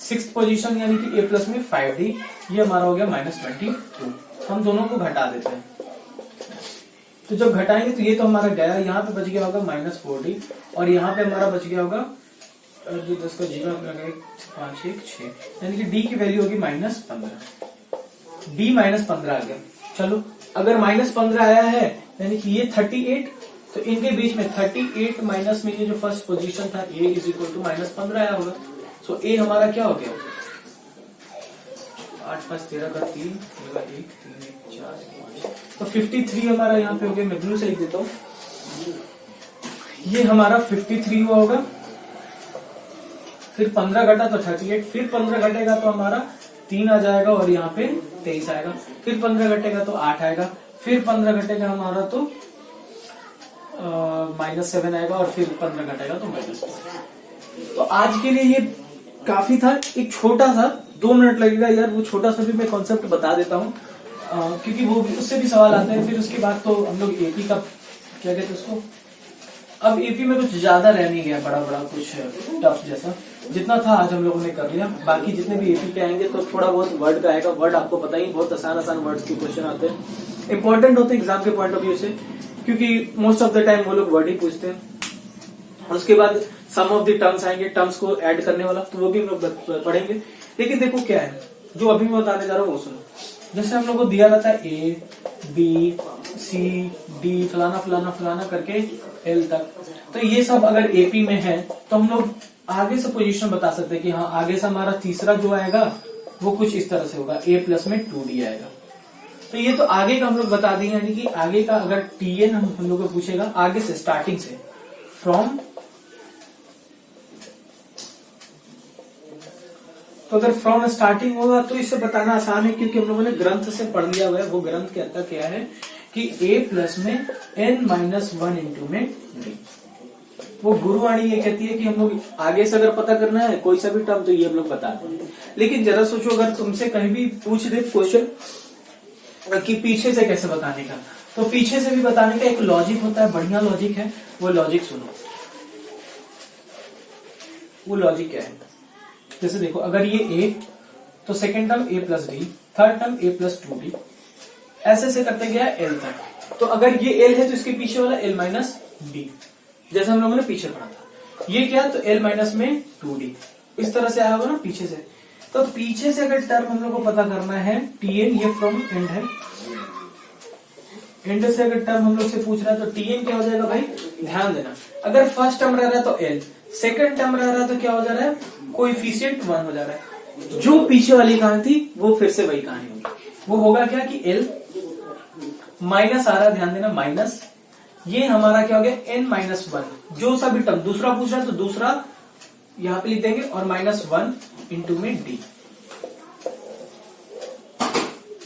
सिक्स पोजीशन यानी कि a प्लस में 5d, ये हमारा हो गया -22। हम दोनों को घटा देते हैं, तो जब घटाएंगे तो ये तो हमारा गया, यहाँ पे बच गया होगा -4d और यहाँ पे हमारा बच गया होगा जो 10 का जीरो 5 1 6, यानी कि d की वैल्यू होगी -15। d -15 आ गया। चलो अगर -15 आया है यानी कि ये 38, तो इनके बीच में 38 माइनस में ये जो फर्स्ट पोजीशन था a इज इक्वल टू -15 आया होगा। सो a हमारा क्या हो गया, 8 5 13 का 3 1 3 1 4 5, तो 53 हमारा यहाँ पे हो गया। मैं ब्लू से लिख देता हूँ, ये हमारा 53 हुआ होगा। फिर 15 घटा तो 38, फिर 15 घटेगा तो हमारा 3 आ जाएगा और यहाँ पे 23 आएगा, फिर 15 घटेगा तो 8 आएगा, फिर 15 घटेगा हमारा तो -7 आएगा और फिर 15 घटेगा तो -4। तो आज के लिए ये काफी था, एक छोटा सा 2 मिनट लगेगा यार, वो छोटा सा भी मैं कॉन्सेप्ट बता देता हूँ क्योंकि वो उससे भी सवाल आते हैं। फिर उसके बाद तो हम लोग एपी का क्या कहते हैं उसको, अब एपी में कुछ ज्यादा रह नहीं गया बड़ा कुछ टफ जैसा, जितना था आज हम लोगों ने कर लिया। बाकी जितने भी एपी के आएंगे तो थोड़ा बहुत वर्ड का आएगा, वर्ड आपको पता ही, बहुत आसान वर्ड्स के क्वेश्चन आते हैं, इंपॉर्टेंट होते हैं एग्जाम के पॉइंट ऑफ व्यू से, क्योंकि मोस्ट ऑफ द टाइम वो लोग वर्ड ही पूछते हैं। उसके बाद सम ऑफ द टर्म्स आएंगे, टर्म्स को ऐड करने वाला, तो वो भी हम लोग पढ़ेंगे। लेकिन देखो क्या है जो अभी मैं बताने जा रहा हूँ वो सुनो। जैसे हम लोग को दिया रहता है A B C D फलाना फलाना फलाना करके L तक, तो ये सब अगर एपी में है तो हम लोग आगे से पोजीशन बता सकते हैं कि हाँ आगे से हमारा तीसरा जो आएगा वो कुछ इस तरह से होगा, a प्लस में 2d आएगा। तो ये तो आगे का हम लोग बता देंगे, यानी कि आगे का अगर tn हम लोग को पूछेगा आगे से स्टार्टिंग से फ्रॉम, तो अगर फ्रॉम स्टार्टिंग होगा तो इसे बताना आसान है क्योंकि हम लोगों ने ग्रंथ से पढ़ लिया हुआ है। वो ग्रंथ कहता क्या है कि a प्लस में n-1 इंटू में d। वो गुरुवाणी ये कहती है कि हम लोग आगे से अगर पता करना है कोई सा भी टर्म तो ये हम लोग बताते हैं। लेकिन जरा सोचो अगर तुमसे कहीं भी पूछ दे क्वेश्चन कि पीछे से कैसे बताने का, तो पीछे से भी बताने का एक लॉजिक होता है, बढ़िया लॉजिक है। वो लॉजिक सुनो, वो लॉजिक क्या है। जैसे देखो अगर ये a तो second term a plus D, third term a plus 2d, ऐसे से करते गया l तक। तो अगर ये l है तो इसके पीछे वाला l माइनस डी, जैसे हम लोगों ने पीछे पढ़ा था। ये क्या तो l माइनस में 2d, इस तरह से आया होगा ना पीछे से। तो पीछे से अगर टर्म हम लोग को पता करना है tn, ये फ्रॉम एंड है, एंड से अगर टर्म हम लोग से पूछ रहा है तो tn क्या हो जाएगा भाई, ध्यान देना। अगर फर्स्ट टर्म रह रहा है तो l, सेकंड टर्म रह रहा है तो क्या हो जा रहा है, कोएफिशिएंट 1 हो जा रहा है। जो पीछे वाली कहानी थी वो फिर से वही कहानी होगी। वो होगा क्या कि l माइनस आ रहा है, ध्यान देना माइनस, ये हमारा क्या हो गया n-1, जो सा भी टर्म दूसरा पूछ रहा है तो दूसरा यहां पे लिख देंगे और -1 इंटू में d।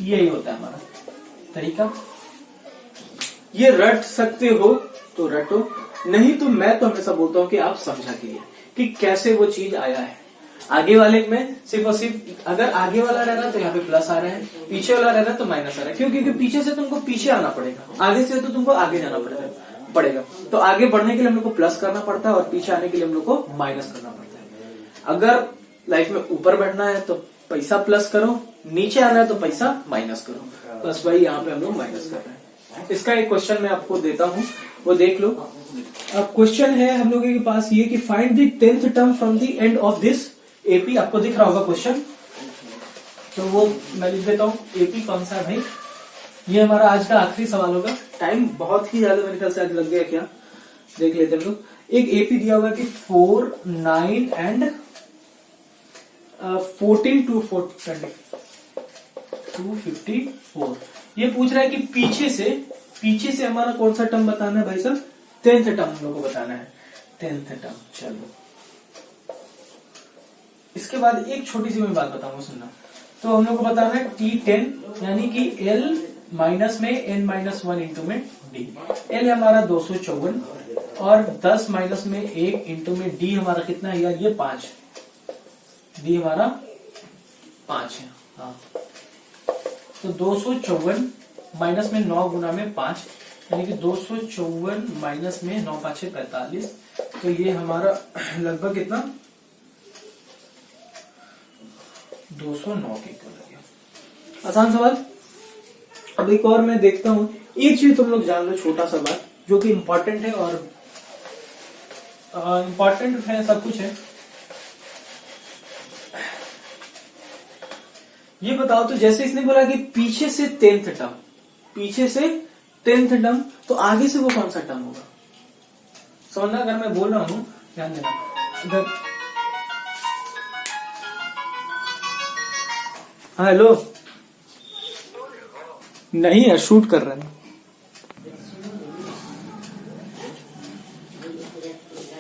यही होता है हमारा तरीका। ये रट सकते हो तो रटो, नहीं तो मैं तो हमेशा बोलता हूं कि आप समझा कीजिए कि कैसे वो चीज आया है। आगे वाले में सिर्फ और सिर्फ अगर आगे वाला रह रहा है तो यहाँ पे प्लस आ रहा है, पीछे वाला रह रहा है तो माइनस आ रहा है। क्यों? क्योंकि पीछे से तुमको पीछे आना पड़ेगा, आगे से तो तुमको आगे जाना पड़ेगा। तो आगे बढ़ने के लिए हम लोग को प्लस करना पड़ता है और पीछे आने के लिए हम लोग को माइनस करना पड़ता है। अगर लाइफ में ऊपर बढ़ना है तो पैसा प्लस करो, नीचे आना है तो पैसा माइनस करो। बस भाई यहाँ पे हम लोग माइनस कर रहे हैं। इसका एक क्वेश्चन मैं आपको देता हूँ, वो देख लो। अब क्वेश्चन है हम लोगों के पास ये कि find the 10th term from the end of this AP. आपको दिख रहा होगा क्वेश्चन, तो वो मैं लिख देता हूँ। एपी कौन सा है भाई, ये हमारा आज का आखिरी सवाल होगा। टाइम बहुत ही ज्यादा मेरे ख्याल से आज लग गया क्या, देख लेते हैं हम लोग। एक एपी दिया हुआ है कि 4, 9 एंड 14 to 254। ये पूछ रहा है कि पीछे से हमारा कौन सा टर्म बताना है भाई साहब, 10th टर्म हम लोग को बताना है। 10th टर्म, चलो इसके बाद एक छोटी सी मैं बात बताऊंगा, सुनना। तो हम लोग को बताना है T10 यानी कि L माइनस में n माइनस 1 इंटू में D। L हमारा 254 और 10 माइनस में 1 इंटू में D हमारा कितना है यार, ये 5। D हमारा 5 है। हाँ, तो 254 माइनस में 9 गुना में 5 यानी कि 254 माइनस में 9 5 45। तो ये हमारा लगभग कितना 209 के इक्वल आ गया। आसान सवाल। अब एक और मैं देखता हूं, एक चीज तुम लोग जान लो, छोटा सा बात जो कि इंपॉर्टेंट है, और इंपॉर्टेंट है, सब कुछ है। ये बताओ तो जैसे इसने बोला कि पीछे से 10th टर्म, पीछे से 10th टर्म, तो आगे से वो कौन सा टर्म होगा समझना। अगर मैं बोल रहा हूं, ध्यान देना, अगर हेलो नहीं है, शूट कर रहे हैं।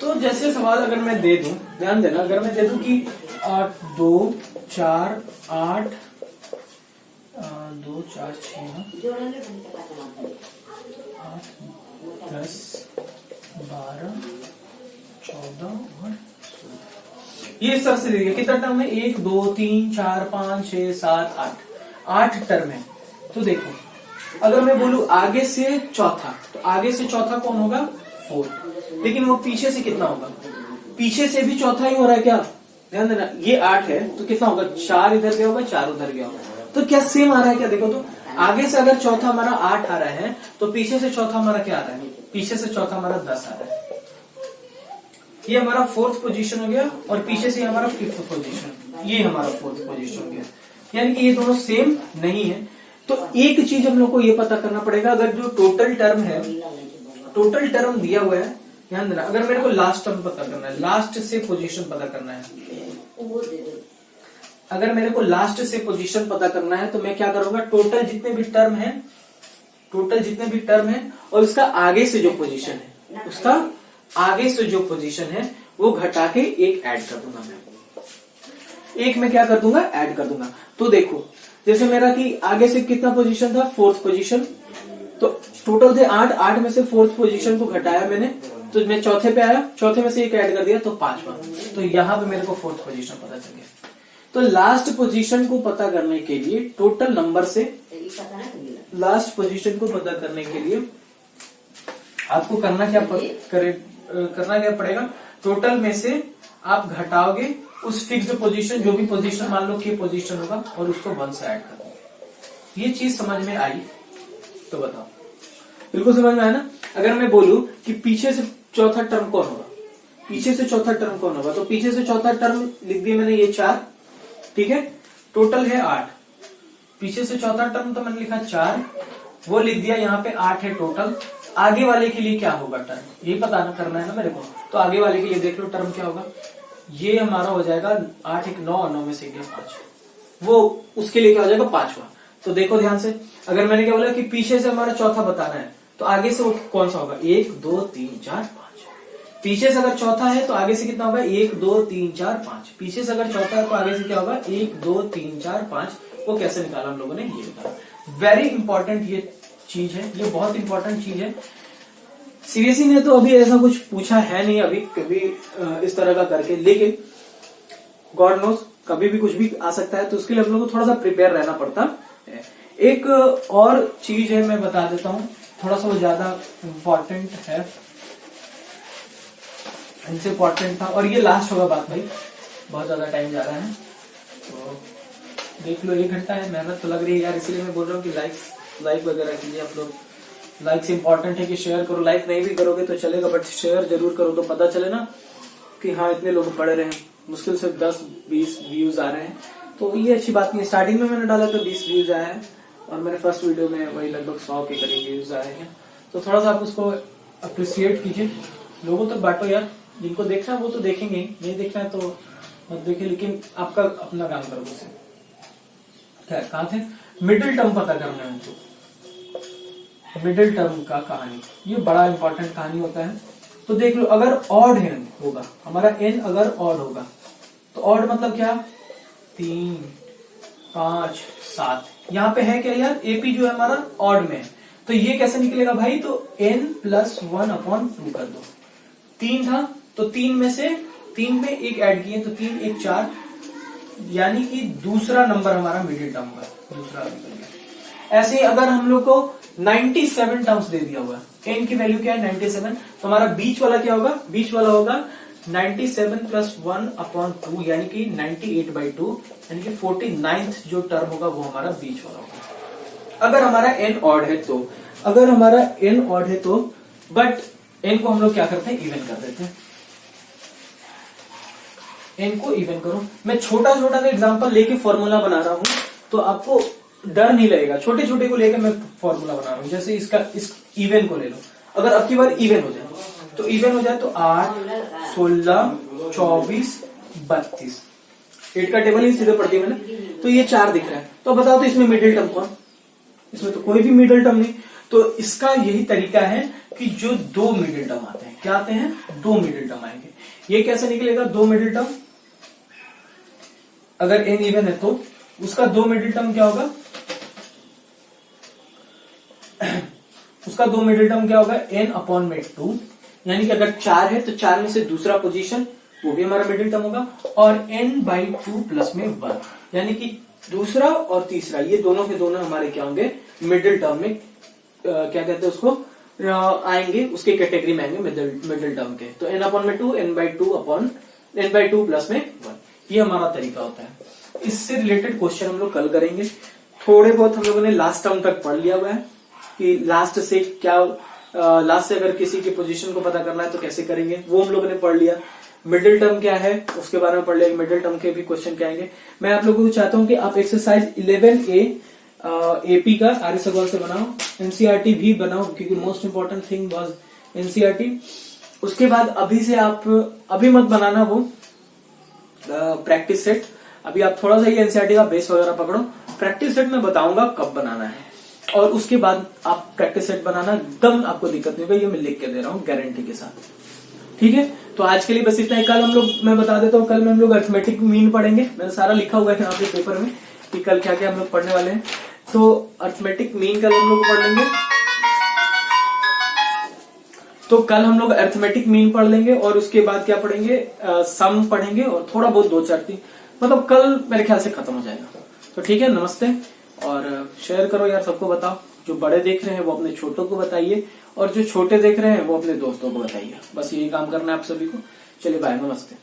तो जैसे सवाल अगर मैं दे दूं, ध्यान देना, अगर मैं दे दूं कि 8 2 4 8 2 4 6 8 10 12 14 और 16, ये इस तरह से देखिए कितना टर्म है, 1 2 3 4 5 6 7 8 टर्म है। तो देखो अगर मैं बोलूं आगे से चौथा, तो आगे से चौथा कौन होगा 4, लेकिन वो पीछे से कितना होगा, पीछे से भी चौथा ही हो रहा है क्या, ध्यान देना, ये 8 है तो कितना होगा, 4 इधर गया होगा 4 उधर गया होगा, तो क्या सेम आ रहा है क्या, देखो तो आगे से अगर चौथा हमारा 8 आ रहा है तो पीछे से चौथा हमारा क्या आ रहा है, पीछे से चौथा हमारा 10 आ रहा है। ये हमारा 4th पोजीशन हो गया और पीछे से हमारा 5th पोजीशन, ये हमारा 4th पोजीशन हो गया, यानी कि ये दोनों सेम नहीं है। तो एक चीज हम लोग को ये पता करना पड़ेगा, अगर जो टोटल टर्म है, टोटल टर्म दिया हुआ है, ध्यान देना, अगर मेरे को लास्ट टर्म पता करना है, लास्ट से पोजीशन पता करना है, अगर मेरे को लास्ट से पोजीशन पता करना है तो मैं क्या करूंगा, टोटल जितने भी टर्म है, टोटल जितने भी टर्म है और उसका आगे से जो पोजीशन है, उसका आगे से जो पोजीशन है वो घटा के एक ऐड कर दूंगा मैं, एक में क्या कर दूंगा, ऐड कर दूंगा। तो देखो जैसे मेरा कि आगे से कितना पोजीशन था, 4th पोजीशन, तो टोटल थे 8, 8 में से 4th पोजीशन को घटाया मैंने, तो मैं चौथे पे आया, चौथे में से एक ऐड कर दिया तो 5वां, तो यहां पे मेरे को 4th पोजीशन पता चल गया। तो लास्ट पोजीशन को पता करने के लिए टोटल नंबर से लास्ट पोजीशन को पता करने के लिए आपको करना क्या पड़ेगा, टोटल में से आप घटाओगे उस फिक्स्ड पोजीशन, जो भी पोजीशन मान लो कि पोजीशन होगा, और उसको 1 से ऐड कर दो। ये चीज समझ में आई तो बताओ, बिल्कुल समझ में आया ना। अगर मैं बोलूं कि पीछे से चौथा टर्म कौन होगा, पीछे से चौथा टर्म कौन होगा, तो पीछे से चौथा टर्म लिख दिया मैंने, ये 4, ठीक है, टोटल है 8, पीछे से चौथा टर्म तो मैंने लिखा 4, वो लिख दिया, यहाँ पे 8 है टोटल। आगे वाले के लिए क्या होगा टर्म, यही पता करना है ना मेरे को, तो आगे वाले के लिए देख लो टर्म क्या होगा, ये हमारा हो जाएगा 8 1 9 9 में से 5, वो उसके लिए क्या हो जाएगा 5वां। तो देखो ध्यान से, अगर मैंने क्या बोला कि पीछे से हमारा चौथा बताना है तो आगे से वो कौन सा होगा, 1 2 3 4 5, पीछे से अगर चौथा है तो आगे से कितना होगा, 1 2 3 4 5, पीछे से अगर चौथा है तो आगे से क्या होगा, 1 2 3 4 5, वो कैसे निकाला हम लोगों ने, ये निकाला। वेरी इंपॉर्टेंट ये चीज है, ये बहुत इंपॉर्टेंट चीज है। सीबीएसई ने तो अभी ऐसा कुछ पूछा है नहीं अभी कभी इस तरह का करके, लेकिन गॉड नोस कभी भी कुछ भी आ सकता है, तो उसके लिए हम लोग को थोड़ा सा प्रिपेयर रहना पड़ता है। एक और चीज है, मैं बता देता हूँ, थोड़ा सा वो ज्यादा इम्पोर्टेंट है, इनसे इम्पोर्टेंट था, और ये लास्ट होगा बात भाई, बहुत ज्यादा टाइम जा रहा है, तो देख लो 1 घंटा है, मेहनत तो लग रही है यार, इसीलिए मैं बोल रहा हूँ कि लाइक वगैरह कीजिए आप लोग। लाइक से इम्पोर्टेंट है कि शेयर करो, लाइक नहीं भी करोगे तो चलेगा, बट शेयर जरूर करो, तो पता चले ना कि हाँ इतने लोग पढ़ रहे हैं, मुश्किल से 10-20 व्यूज आ रहे हैं, तो ये अच्छी बात नहीं है। स्टार्टिंग में मैंने डाला तो 20 व्यूज आया है, और मेरे फर्स्ट वीडियो में वही लगभग 100 के करीब व्यूज आए हैं, तो थोड़ा सा आप उसको अप्रिशिएट कीजिए, लोगों तक बांटो यार, जिनको देखना है वो तो देखेंगे, नहीं देखना है तो मत देखिए, लेकिन आपका अपना काम करो उसे। कहाँ थे, मिडिल टर्म पता करना है तो मिडिल टर्म का कहानी, ये बड़ा इंपॉर्टेंट कहानी होता है। तो देख लो, अगर ऑड है होगा हमारा n, अगर ऑड होगा तो तो ऑड मतलब क्या, 3 5 7। यहाँ पे है क्या यार, एपी जो है हमारा ऑड में है, तो ये कैसे निकलेगा भाई, तो n+1/2 कर दो। 3 था तो 3 में से 3 में एक ऐड किए तो 3 1 4, यानी कि दूसरा नंबर हमारा मिडिल टर्म का दूसरा निकल गया। ऐसे ही अगर हम लोग को 97 टर्म्स दे दिया हुआ है, n की वैल्यू क्या है 97, तो हमारा बीच वाला क्या होगा, बीच वाला होगा 97+1/2 यानी कि 98/2, यानी कि 49th जो टर्म होगा वो हमारा बीच वाला होगा। अगर हमारा n ऑड है तो, अगर हमारा n ऑड है तो, बट n को हम लोग क्या करते हैं, इवन कर देते हैं। n को इवन करो, मैं छोटा छोटा सा एग्जांपल लेके फॉर्मूला बना रहा हूं, तो आपको डर नहीं लगेगा, छोटे छोटे को लेकर मैं फॉर्मूला बना रहा हूं। जैसे इसका इस इवन को ले लो, अगर अब की बार इवन हो जाए तो इवन हो जाए तो 8 16 24 32, 8 का टेबल ही सीधे पढ़ दिया मैंने, तो ये 4 दिख रहा है। तो बताओ तो इसमें मिडिल टर्म कौन, इसमें तो कोई भी मिडिल टर्म नहीं। तो इसका यही तरीका है कि जो 2 मिडिल टर्म आते हैं, क्या आते हैं, 2 मिडिल टर्म आएंगे। ये कैसे निकलेगा 2 मिडिल टर्म, अगर n इवन है तो उसका 2 मिडिल टर्म क्या होगा, उसका 2 मिडिल टर्म क्या होगा, n/2, यानी कि अगर 4 है तो 4 में से दूसरा पोजीशन वो भी हमारा मिडिल टर्म होगा, और n/2 प्लस में 1, यानी कि दूसरा और तीसरा ये दोनों के दोनों हमारे क्या होंगे, मिडिल टर्म में क्या कहते हैं उसको, आएंगे, उसके कैटेगरी में आएंगे मिडिल टर्म के। तो n/2 n/2 प्लस में 1, ये हमारा तरीका होता है। इससे रिलेटेड क्वेश्चन हम लोग कल करेंगे। थोड़े बहुत हम लोगों ने लास्ट टर्म तक पढ़ लिया हुआ है कि लास्ट से क्या, लास्ट से अगर किसी की पोजीशन को पता करना है तो कैसे करेंगे, वो हम लोगों ने पढ़ लिया। मिडिल टर्म क्या है उसके बारे में पढ़ लिया, मिडिल टर्म के भी क्वेश्चन क्या आएंगे। मैं आप लोगों को चाहता हूं कि आप एक्सरसाइज 11A एपी का आर्य सवाल से बनाओ, एनसीईआरटी भी बनाओ, क्योंकि most important thing was NCERT. उसके बाद अभी से आप अभी मत बनाना वो प्रैक्टिस सेट, अभी आप थोड़ा सा ही एनसीईआरटी का बेस वगैरह पकड़ो। प्रैक्टिस सेट में बताऊंगा कब बनाना है, और उसके बाद आप प्रैक्टिस सेट बनाना, एकदम आपको दिक्कत नहीं होगी, ये मैं लिख के दे रहा हूँ गारंटी के साथ। ठीक है, तो आज के लिए बस इतना ही। कल हम लोग, मैं बता देता हूँ, कल में हम लोग अरिथमेटिक मीन पढ़ेंगे। मैंने सारा लिखा हुआ है यहाँ पे पेपर में कि कल क्या क्या हम लोग पढ़ने वाले हैं। तो अरिथमेटिक मीन कल हम लोग पढ़ लेंगे, तो कल हम लोग अरिथमेटिक मीन पढ़ लेंगे, और उसके बाद क्या पढ़ेंगे, सम पढ़ेंगे, और थोड़ा बहुत 2-4 3, मतलब कल मेरे ख्याल से खत्म हो जाएगा। तो ठीक है, नमस्ते, और शेयर करो यार, सबको बताओ। जो बड़े देख रहे हैं वो अपने छोटों को बताइए, और जो छोटे देख रहे हैं वो अपने दोस्तों को बताइए। बस यही काम करना है आप सभी को। चलिए बाय, नमस्ते।